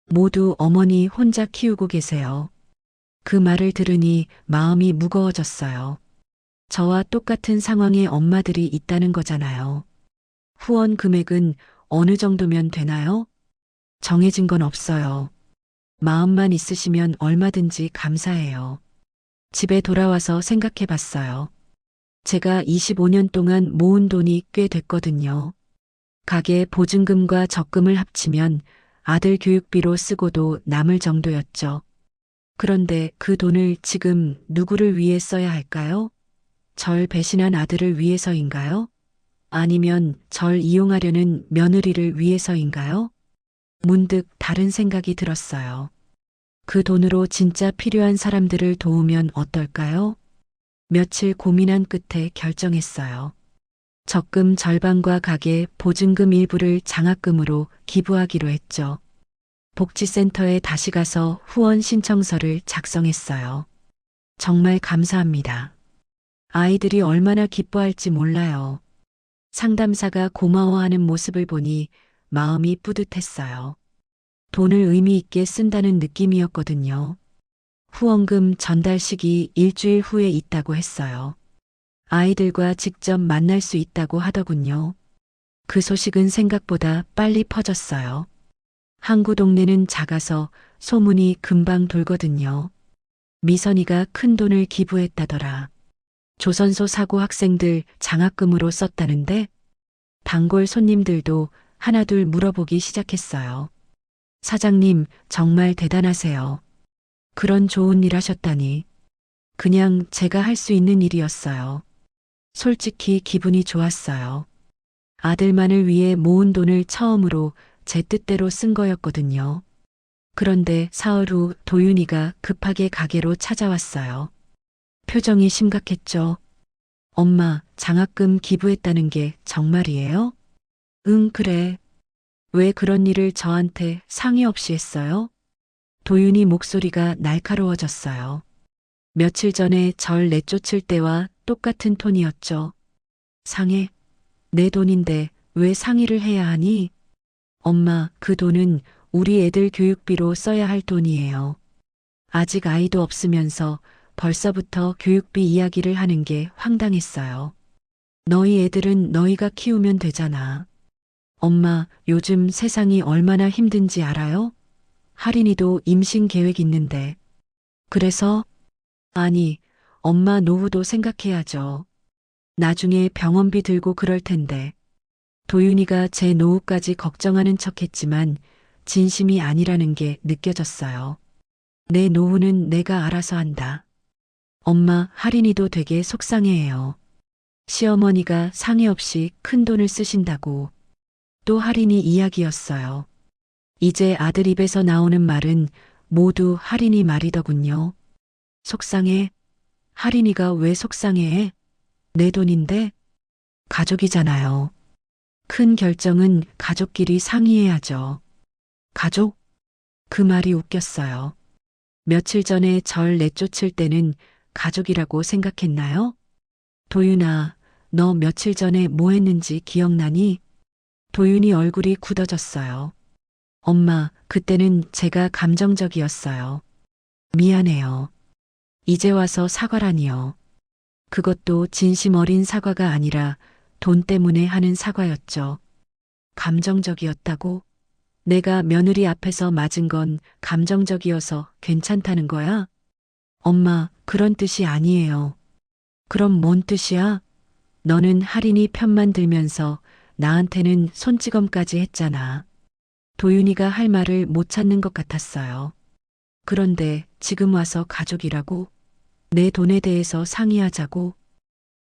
S2: 모두 어머니 혼자 키우고 계세요. 그 말을 들으니 마음이 무거워졌어요. 저와 똑같은 상황의 엄마들이 있다는 거잖아요. 후원 금액은 어느 정도면 되나요? 정해진 건 없어요. 마음만 있으시면 얼마든지 감사해요. 집에 돌아와서 생각해 봤어요. 제가 25년 동안 모은 돈이 꽤 됐거든요. 가게 보증금과 적금을 합치면 아들 교육비로 쓰고도 남을 정도였죠. 그런데 그 돈을 지금 누구를 위해 써야 할까요? 절 배신한 아들을 위해서인가요? 아니면 절 이용하려는 며느리를 위해서인가요? 문득 다른 생각이 들었어요. 그 돈으로 진짜 필요한 사람들을 도우면 어떨까요? 며칠 고민한 끝에 결정했어요. 적금 절반과 가게 보증금 일부를 장학금으로 기부하기로 했죠. 복지센터에 다시 가서 후원 신청서를 작성했어요. 정말 감사합니다. 아이들이 얼마나 기뻐할지 몰라요. 상담사가 고마워하는 모습을 보니 마음이 뿌듯했어요. 돈을 의미 있게 쓴다는 느낌이었거든요. 후원금 전달식이 일주일 후에 있다고 했어요. 아이들과 직접 만날 수 있다고 하더군요. 그 소식은 생각보다 빨리 퍼졌어요. 항구 동네는 작아서 소문이 금방 돌거든요. 미선이가 큰 돈을 기부했다더라. 조선소 사고 학생들 장학금으로 썼다는데 단골 손님들도 하나둘 물어보기 시작했어요. 사장님, 정말 대단하세요. 그런 좋은 일 하셨다니. 그냥 제가 할 수 있는 일이었어요. 솔직히 기분이 좋았어요. 아들만을 위해 모은 돈을 처음으로 제 뜻대로 쓴 거였거든요. 그런데 사흘 후 도윤이가 급하게 가게로 찾아왔어요. 표정이 심각했죠. 엄마, 장학금 기부했다는 게 정말이에요? 응, 그래. 왜 그런 일을 저한테 상의 없이 했어요? 도윤이 목소리가 날카로워졌어요. 며칠 전에 절 내쫓을 때와 똑같은 톤이었죠. 상해? 내 돈인데 왜 상의를 해야 하니? 엄마, 그 돈은 우리 애들 교육비로 써야 할 돈이에요. 아직 아이도 없으면서 벌써부터 교육비 이야기를 하는 게 황당했어요. 너희 애들은 너희가 키우면 되잖아. 엄마, 요즘 세상이 얼마나 힘든지 알아요? 할인이도 임신 계획 있는데. 그래서? 아니, 엄마 노후도 생각해야죠. 나중에 병원비 들고 그럴 텐데. 도윤이가 제 노후까지 걱정하는 척했지만 진심이 아니라는 게 느껴졌어요. 내 노후는 내가 알아서 한다. 엄마, 할인이도 되게 속상해해요. 시어머니가 상의 없이 큰 돈을 쓰신다고. 또 할인이 이야기였어요. 이제 아들 입에서 나오는 말은 모두 할인이 말이더군요. 속상해? 할인이가 왜 속상해해? 내 돈인데? 가족이잖아요. 큰 결정은 가족끼리 상의해야죠. 가족? 그 말이 웃겼어요. 며칠 전에 절 내쫓을 때는 가족이라고 생각했나요? 도윤아, 너 며칠 전에 뭐 했는지 기억나니? 도윤이 얼굴이 굳어졌어요. 엄마, 그때는 제가 감정적이었어요. 미안해요. 이제 와서 사과라니요. 그것도 진심 어린 사과가 아니라 돈 때문에 하는 사과였죠. 감정적이었다고? 내가 며느리 앞에서 맞은 건 감정적이어서 괜찮다는 거야? 엄마, 그런 뜻이 아니에요. 그럼 뭔 뜻이야? 너는 할인이 편만 들면서 나한테는 손찌검까지 했잖아. 도윤이가 할 말을 못 찾는 것 같았어요. 그런데 지금 와서 가족이라고? 내 돈에 대해서 상의하자고?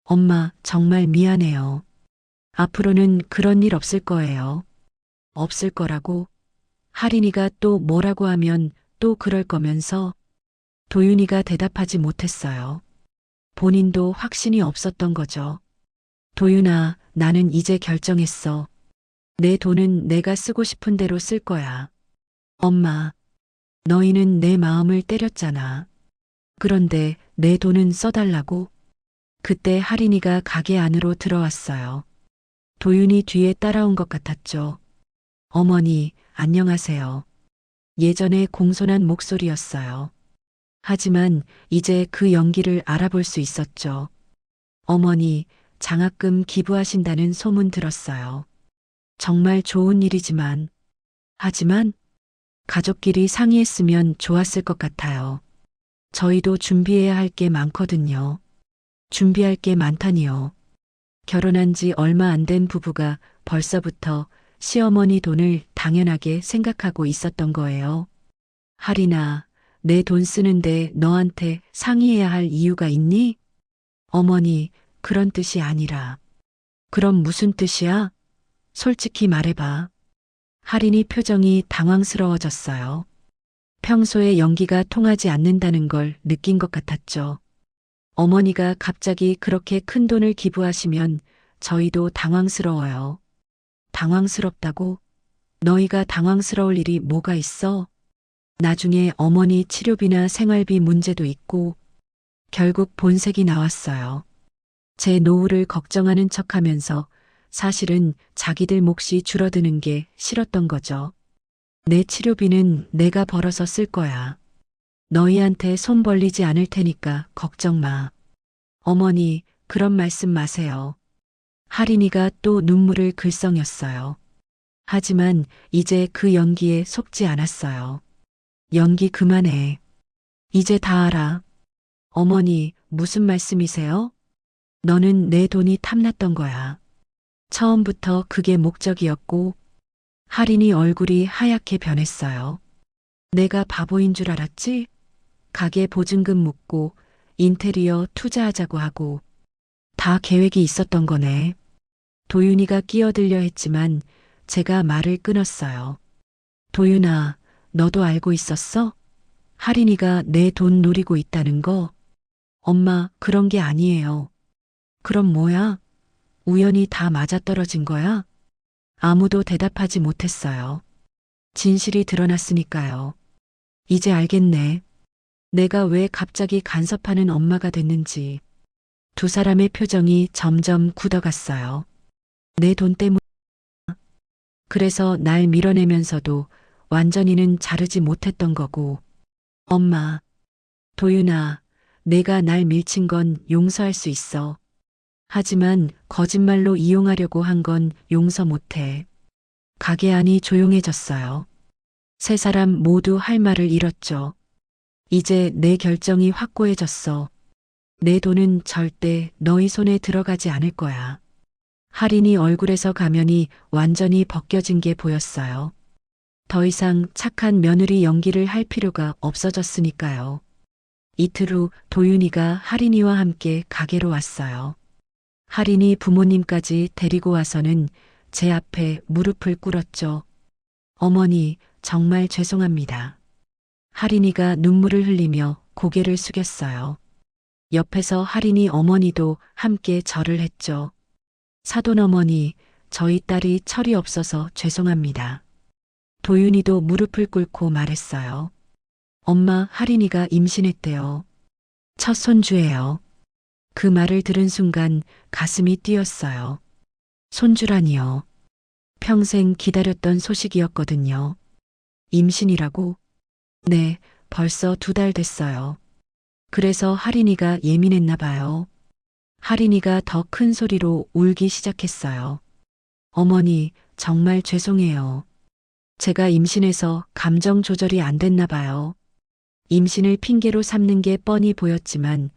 S2: 엄마, 정말 미안해요. 앞으로는 그런 일 없을 거예요. 없을 거라고? 할인이가 또 뭐라고 하면 또 그럴 거면서? 도윤이가 대답하지 못했어요. 본인도 확신이 없었던 거죠. 도윤아, 나는 이제 결정했어. 내 돈은 내가 쓰고 싶은 대로 쓸 거야. 엄마, 너희는 내 마음을 때렸잖아. 그런데 내 돈은 써달라고? 그때 할인이가 가게 안으로 들어왔어요. 도윤이 뒤에 따라온 것 같았죠. 어머니, 안녕하세요. 예전에 공손한 목소리였어요. 하지만 이제 그 연기를 알아볼 수 있었죠. 어머니, 장학금 기부하신다는 소문 들었어요. 정말 좋은 일이지만, 하지만 가족끼리 상의했으면 좋았을 것 같아요. 저희도 준비해야 할 게 많거든요. 준비할 게 많다니요. 결혼한 지 얼마 안 된 부부가 벌써부터 시어머니 돈을 당연하게 생각하고 있었던 거예요. 할인아, 내 돈 쓰는데 너한테 상의해야 할 이유가 있니? 어머니, 그런 뜻이 아니라. 그럼 무슨 뜻이야? 솔직히 말해봐. 할인이 표정이 당황스러워졌어요. 평소에 연기가 통하지 않는다는 걸 느낀 것 같았죠. 어머니가 갑자기 그렇게 큰 돈을 기부하시면 저희도 당황스러워요. 당황스럽다고? 너희가 당황스러울 일이 뭐가 있어? 나중에 어머니 치료비나 생활비 문제도 있고 결국 본색이 나왔어요. 제 노후를 걱정하는 척하면서 사실은 자기들 몫이 줄어드는 게 싫었던 거죠. 내 치료비는 내가 벌어서 쓸 거야. 너희한테 손 벌리지 않을 테니까 걱정 마. 어머니, 그런 말씀 마세요. 할인이가 또 눈물을 글썽였어요. 하지만 이제 그 연기에 속지 않았어요. 연기 그만해. 이제 다 알아. 어머니, 무슨 말씀이세요? 너는 내 돈이 탐났던 거야. 처음부터 그게 목적이었고, 할인이 얼굴이 하얗게 변했어요. 내가 바보인 줄 알았지? 가게 보증금 묻고 인테리어 투자하자고 하고 다 계획이 있었던 거네. 도윤이가 끼어들려 했지만 제가 말을 끊었어요. 도윤아, 너도 알고 있었어? 할인이가 내 돈 노리고 있다는 거? 엄마, 그런 게 아니에요. 그럼 뭐야? 우연히 다 맞아떨어진 거야? 아무도 대답하지 못했어요. 진실이 드러났으니까요. 이제 알겠네. 내가 왜 갑자기 간섭하는 엄마가 됐는지. 두 사람의 표정이 점점 굳어갔어요. 내 돈 때문. 그래서 날 밀어내면서도 완전히는 자르지 못했던 거고. 엄마, 도윤아, 내가 날 밀친 건 용서할 수 있어. 하지만 거짓말로 이용하려고 한 건 용서 못해. 가게 안이 조용해졌어요. 세 사람 모두 할 말을 잃었죠. 이제 내 결정이 확고해졌어. 내 돈은 절대 너희 손에 들어가지 않을 거야. 할인이 얼굴에서 가면이 완전히 벗겨진 게 보였어요. 더 이상 착한 며느리 연기를 할 필요가 없어졌으니까요. 이틀 후 도윤이가 할인이와 함께 가게로 왔어요. 할인이 부모님까지 데리고 와서는 제 앞에 무릎을 꿇었죠. 어머니, 정말 죄송합니다. 할인이가 눈물을 흘리며 고개를 숙였어요. 옆에서 할인이 어머니도 함께 절을 했죠. 사돈 어머니, 저희 딸이 철이 없어서 죄송합니다. 도윤이도 무릎을 꿇고 말했어요. 엄마, 할인이가 임신했대요. 첫 손주예요. 그 말을 들은 순간 가슴이 뛰었어요. 손주라니요. 평생 기다렸던 소식이었거든요. 임신이라고? 네, 벌써 2달 됐어요. 그래서 할인이가 예민했나 봐요. 할인이가 더 큰 소리로 울기 시작했어요. 어머니, 정말 죄송해요. 제가 임신해서 감정 조절이 안 됐나 봐요. 임신을 핑계로 삼는 게 뻔히 보였지만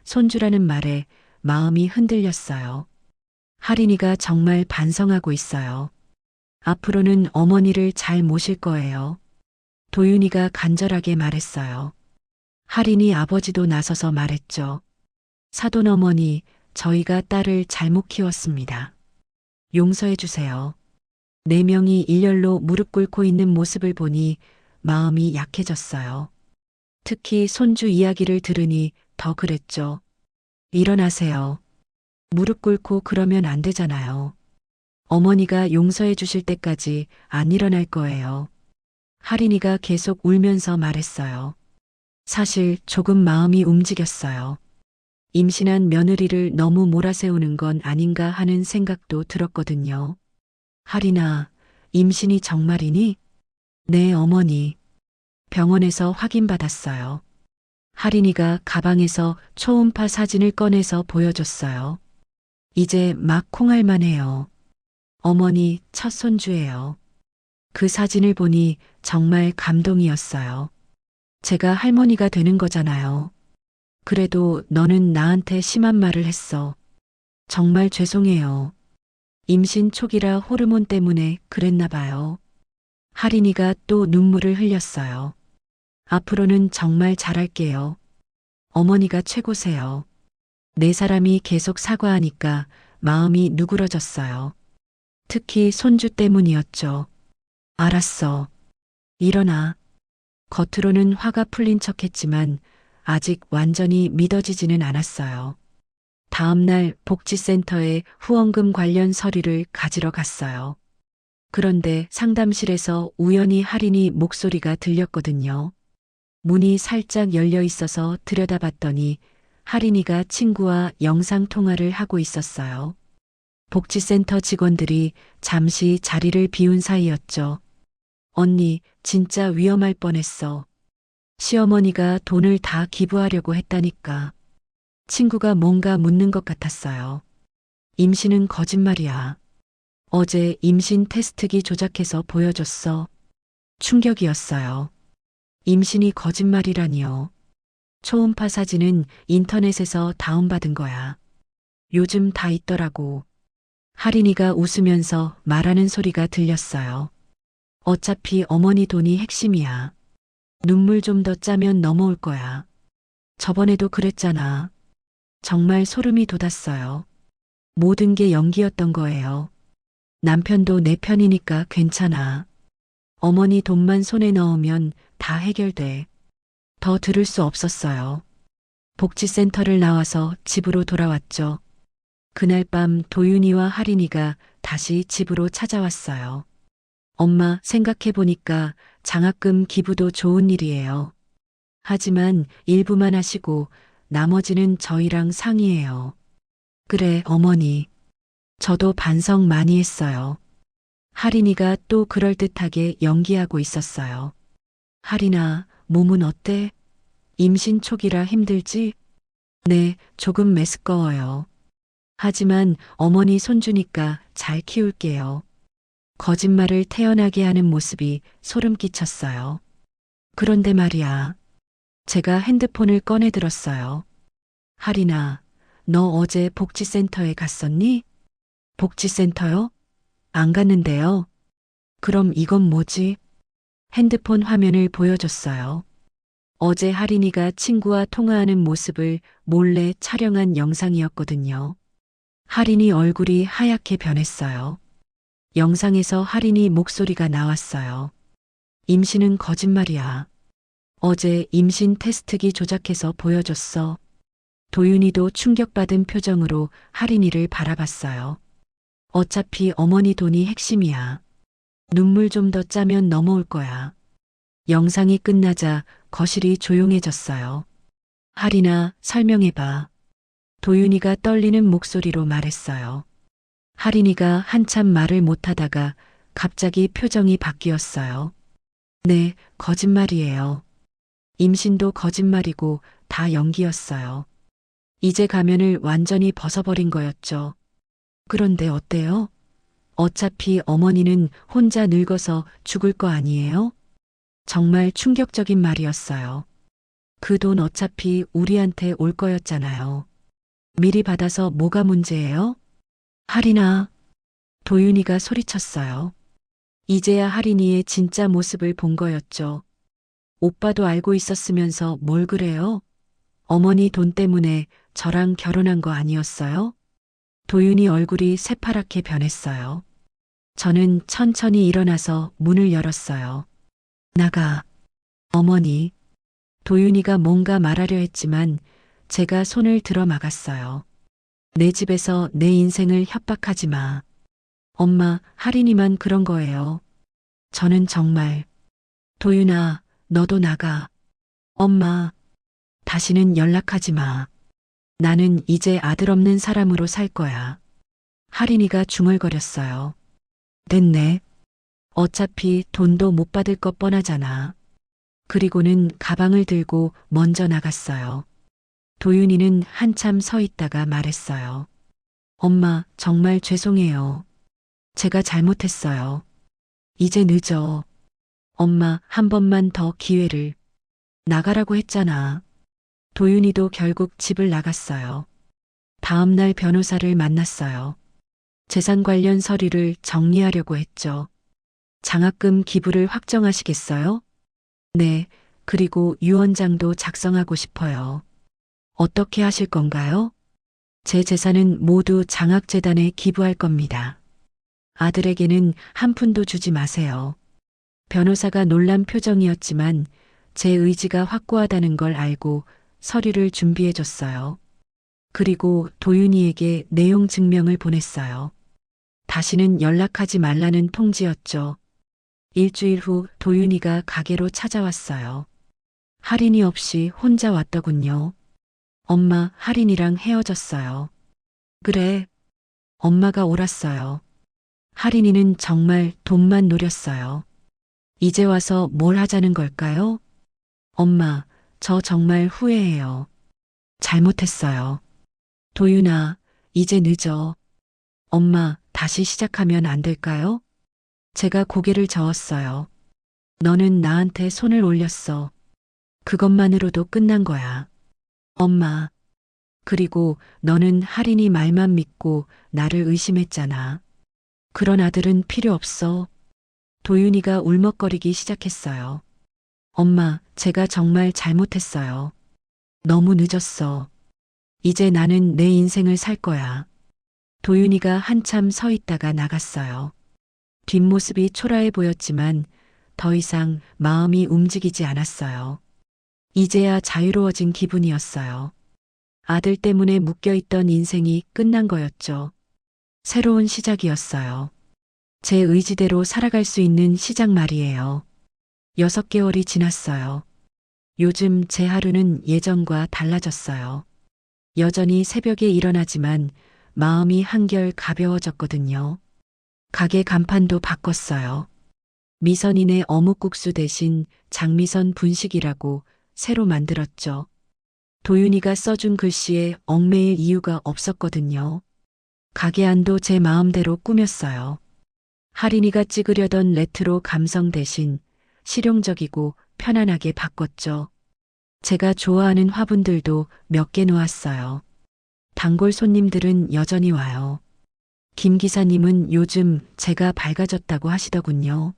S2: 손주라는 말에 마음이 흔들렸어요. 할인이가 정말 반성하고 있어요. 앞으로는 어머니를 잘 모실 거예요. 도윤이가 간절하게 말했어요. 할인이 아버지도 나서서 말했죠. 사돈 어머니, 저희가 딸을 잘못 키웠습니다. 용서해 주세요. 4명이 일렬로 무릎 꿇고 있는 모습을 보니 마음이 약해졌어요. 특히 손주 이야기를 들으니 더 그랬죠. 일어나세요. 무릎 꿇고 그러면 안 되잖아요. 어머니가 용서해 주실 때까지 안 일어날 거예요. 할인이가 계속 울면서 말했어요. 사실 조금 마음이 움직였어요. 임신한 며느리를 너무 몰아세우는 건 아닌가 하는 생각도 들었거든요. 할인아, 임신이 정말이니? 네, 어머니. 병원에서 확인받았어요. 할인이가 가방에서 초음파 사진을 꺼내서 보여줬어요. 이제 막 콩알만해요. 어머니, 첫 손주예요. 그 사진을 보니 정말 감동이었어요. 제가 할머니가 되는 거잖아요. 그래도 너는 나한테 심한 말을 했어. 정말 죄송해요. 임신 초기라 호르몬 때문에 그랬나 봐요. 할인이가 또 눈물을 흘렸어요. 앞으로는 정말 잘할게요. 어머니가 최고세요. 4사람이 계속 사과하니까 마음이 누그러졌어요. 특히 손주 때문이었죠. 알았어. 일어나. 겉으로는 화가 풀린 척했지만 아직 완전히 믿어지지는 않았어요. 다음 날 복지센터에 후원금 관련 서류를 가지러 갔어요. 그런데 상담실에서 우연히 할인이 목소리가 들렸거든요. 문이 살짝 열려 있어서 들여다봤더니 할인이가 친구와 영상통화를 하고 있었어요. 복지센터 직원들이 잠시 자리를 비운 사이였죠. 언니, 진짜 위험할 뻔했어. 시어머니가 돈을 다 기부하려고 했다니까. 친구가 뭔가 묻는 것 같았어요. 임신은 거짓말이야. 어제 임신 테스트기 조작해서 보여줬어. 충격이었어요. 임신이 거짓말이라니요. 초음파 사진은 인터넷에서 다운받은 거야. 요즘 다 있더라고. 할인이가 웃으면서 말하는 소리가 들렸어요. 어차피 어머니 돈이 핵심이야. 눈물 좀 더 짜면 넘어올 거야. 저번에도 그랬잖아. 정말 소름이 돋았어요. 모든 게 연기였던 거예요. 남편도 내 편이니까 괜찮아. 어머니 돈만 손에 넣으면 다 해결돼. 더 들을 수 없었어요. 복지센터를 나와서 집으로 돌아왔죠. 그날 밤 도윤이와 할인이가 다시 집으로 찾아왔어요. 엄마, 생각해보니까 장학금 기부도 좋은 일이에요. 하지만 일부만 하시고 나머지는 저희랑 상의해요. 그래, 어머니. 저도 반성 많이 했어요. 할인이가 또 그럴듯하게 연기하고 있었어요. 할인아, 몸은 어때? 임신 초기라 힘들지? 네, 조금 메스꺼워요. 하지만 어머니 손주니까 잘 키울게요. 거짓말을 태어나게 하는 모습이 소름 끼쳤어요. 그런데 말이야. 제가 핸드폰을 꺼내 들었어요. 할인아, 너 어제 복지센터에 갔었니? 복지센터요? 안 갔는데요. 그럼 이건 뭐지? 핸드폰 화면을 보여줬어요. 어제 할인이가 친구와 통화하는 모습을 몰래 촬영한 영상이었거든요. 할인이 얼굴이 하얗게 변했어요. 영상에서 할인이 목소리가 나왔어요. 임신은 거짓말이야. 어제 임신 테스트기 조작해서 보여줬어. 도윤이도 충격받은 표정으로 할인이를 바라봤어요. 어차피 어머니 돈이 핵심이야. 눈물 좀 더 짜면 넘어올 거야. 영상이 끝나자 거실이 조용해졌어요. 할인아, 설명해봐. 도윤이가 떨리는 목소리로 말했어요. 할인이가 한참 말을 못하다가 갑자기 표정이 바뀌었어요. 네, 거짓말이에요. 임신도 거짓말이고 다 연기였어요. 이제 가면을 완전히 벗어버린 거였죠. 그런데 어때요? 어차피 어머니는 혼자 늙어서 죽을 거 아니에요? 정말 충격적인 말이었어요. 그 돈 어차피 우리한테 올 거였잖아요. 미리 받아서 뭐가 문제예요? 할인아. 도윤이가 소리쳤어요. 이제야 할인이의 진짜 모습을 본 거였죠. 오빠도 알고 있었으면서 뭘 그래요? 어머니 돈 때문에 저랑 결혼한 거 아니었어요? 도윤이 얼굴이 새파랗게 변했어요. 저는 천천히 일어나서 문을 열었어요. 나가. 어머니. 도윤이가 뭔가 말하려 했지만 제가 손을 들어 막았어요. 내 집에서 내 인생을 협박하지 마. 엄마, 할인이만 그런 거예요. 저는 정말. 도윤아, 너도 나가. 엄마, 다시는 연락하지 마. 나는 이제 아들 없는 사람으로 살 거야. 할인이가 중얼거렸어요. 됐네. 어차피 돈도 못 받을 것 뻔하잖아. 그리고는 가방을 들고 먼저 나갔어요. 도윤이는 한참 서 있다가 말했어요. 엄마, 정말 죄송해요. 제가 잘못했어요. 이제 늦어. 엄마, 한 번만 더 기회를. 나가라고 했잖아. 도윤이도 결국 집을 나갔어요. 다음 날 변호사를 만났어요. 재산 관련 서류를 정리하려고 했죠. 장학금 기부를 확정하시겠어요? 네, 그리고 유언장도 작성하고 싶어요. 어떻게 하실 건가요? 제 재산은 모두 장학재단에 기부할 겁니다. 아들에게는 한 푼도 주지 마세요. 변호사가 놀란 표정이었지만 제 의지가 확고하다는 걸 알고 서류를 준비해줬어요. 그리고 도윤이에게 내용 증명을 보냈어요. 다시는 연락하지 말라는 통지였죠. 일주일 후 도윤이가 가게로 찾아왔어요. 할인이 없이 혼자 왔더군요. 엄마, 할인이랑 헤어졌어요. 그래. 엄마가 옳았어요. 할인이는 정말 돈만 노렸어요. 이제 와서 뭘 하자는 걸까요? 엄마, 저 정말 후회해요. 잘못했어요. 도윤아, 이제 늦어. 엄마, 다시 시작하면 안 될까요? 제가 고개를 저었어요. 너는 나한테 손을 올렸어. 그것만으로도 끝난 거야. 엄마. 그리고 너는 할인이 말만 믿고 나를 의심했잖아. 그런 아들은 필요 없어. 도윤이가 울먹거리기 시작했어요. 엄마, 제가 정말 잘못했어요. 너무 늦었어. 이제 나는 내 인생을 살 거야. 도윤이가 한참 서 있다가 나갔어요. 뒷모습이 초라해 보였지만 더 이상 마음이 움직이지 않았어요. 이제야 자유로워진 기분이었어요. 아들 때문에 묶여있던 인생이 끝난 거였죠. 새로운 시작이었어요. 제 의지대로 살아갈 수 있는 시작 말이에요. 6개월이 지났어요. 요즘 제 하루는 예전과 달라졌어요. 여전히 새벽에 일어나지만 마음이 한결 가벼워졌거든요. 가게 간판도 바꿨어요. 미선인의 어묵국수 대신 장미선 분식이라고 새로 만들었죠. 도윤이가 써준 글씨에 얽매일 이유가 없었거든요. 가게 안도 제 마음대로 꾸몄어요. 할인이가 찍으려던 레트로 감성 대신 실용적이고 편안하게 바꿨죠. 제가 좋아하는 화분들도 몇 개 놓았어요. 단골 손님들은 여전히 와요. 김 기사님은 요즘 제가 밝아졌다고 하시더군요.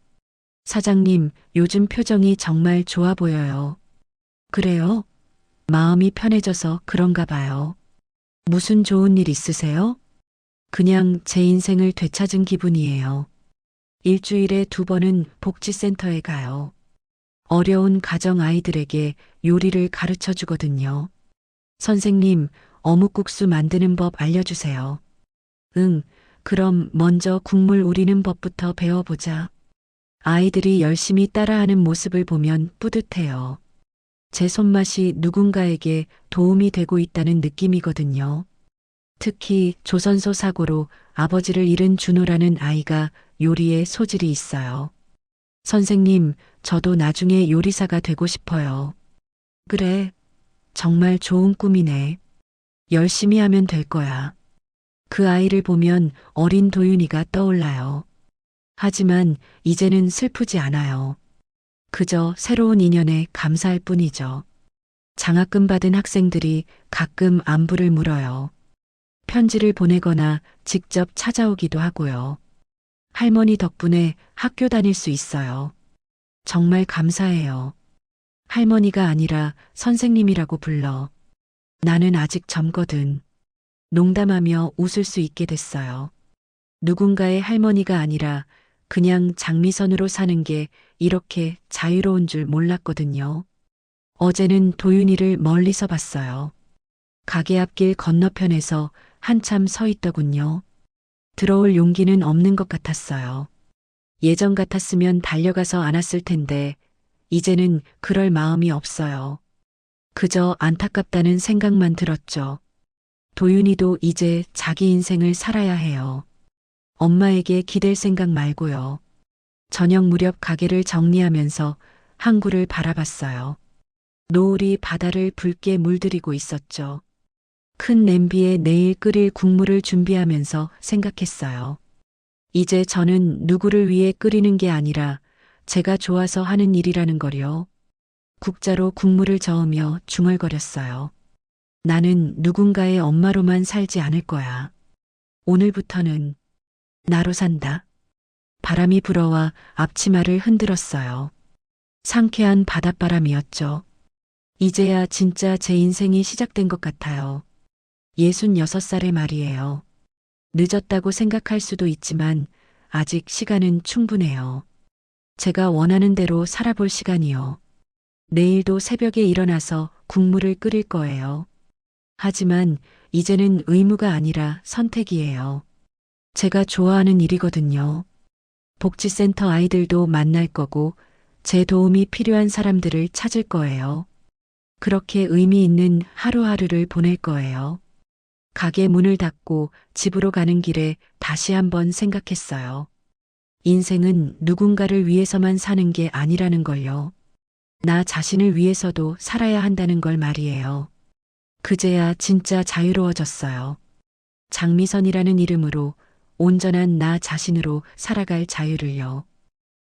S2: 사장님, 요즘 표정이 정말 좋아 보여요. 그래요? 마음이 편해져서 그런가 봐요. 무슨 좋은 일 있으세요? 그냥 제 인생을 되찾은 기분이에요. 일주일에 2번은 복지센터에 가요. 어려운 가정 아이들에게 요리를 가르쳐 주거든요. 선생님, 어묵국수 만드는 법 알려주세요. 응, 그럼 먼저 국물 우리는 법부터 배워보자. 아이들이 열심히 따라하는 모습을 보면 뿌듯해요. 제 손맛이 누군가에게 도움이 되고 있다는 느낌이거든요. 특히 조선소 사고로 아버지를 잃은 준호라는 아이가 요리에 소질이 있어요. 선생님, 저도 나중에 요리사가 되고 싶어요. 그래, 정말 좋은 꿈이네. 열심히 하면 될 거야. 그 아이를 보면 어린 도윤이가 떠올라요. 하지만 이제는 슬프지 않아요. 그저 새로운 인연에 감사할 뿐이죠. 장학금 받은 학생들이 가끔 안부를 물어요. 편지를 보내거나 직접 찾아오기도 하고요. 할머니 덕분에 학교 다닐 수 있어요. 정말 감사해요. 할머니가 아니라 선생님이라고 불러. 나는 아직 젊거든. 농담하며 웃을 수 있게 됐어요. 누군가의 할머니가 아니라 그냥 장미선으로 사는 게 이렇게 자유로운 줄 몰랐거든요. 어제는 도윤이를 멀리서 봤어요. 가게 앞길 건너편에서 한참 서 있더군요. 들어올 용기는 없는 것 같았어요. 예전 같았으면 달려가서 안았을 텐데 이제는 그럴 마음이 없어요. 그저 안타깝다는 생각만 들었죠. 도윤이도 이제 자기 인생을 살아야 해요. 엄마에게 기댈 생각 말고요. 저녁 무렵 가게를 정리하면서 항구를 바라봤어요. 노을이 바다를 붉게 물들이고 있었죠. 큰 냄비에 내일 끓일 국물을 준비하면서 생각했어요. 이제 저는 누구를 위해 끓이는 게 아니라 제가 좋아서 하는 일이라는 거요. 국자로 국물을 저으며 중얼거렸어요. 나는 누군가의 엄마로만 살지 않을 거야. 오늘부터는 나로 산다. 바람이 불어와 앞치마를 흔들었어요. 상쾌한 바닷바람이었죠. 이제야 진짜 제 인생이 시작된 것 같아요. 66살의 말이에요. 늦었다고 생각할 수도 있지만 아직 시간은 충분해요. 제가 원하는 대로 살아볼 시간이요. 내일도 새벽에 일어나서 국물을 끓일 거예요. 하지만 이제는 의무가 아니라 선택이에요. 제가 좋아하는 일이거든요. 복지센터 아이들도 만날 거고 제 도움이 필요한 사람들을 찾을 거예요. 그렇게 의미 있는 하루하루를 보낼 거예요. 가게 문을 닫고 집으로 가는 길에 다시 한번 생각했어요. 인생은 누군가를 위해서만 사는 게 아니라는 걸요. 나 자신을 위해서도 살아야 한다는 걸 말이에요. 그제야 진짜 자유로워졌어요. 장미선이라는 이름으로 온전한 나 자신으로 살아갈 자유를요.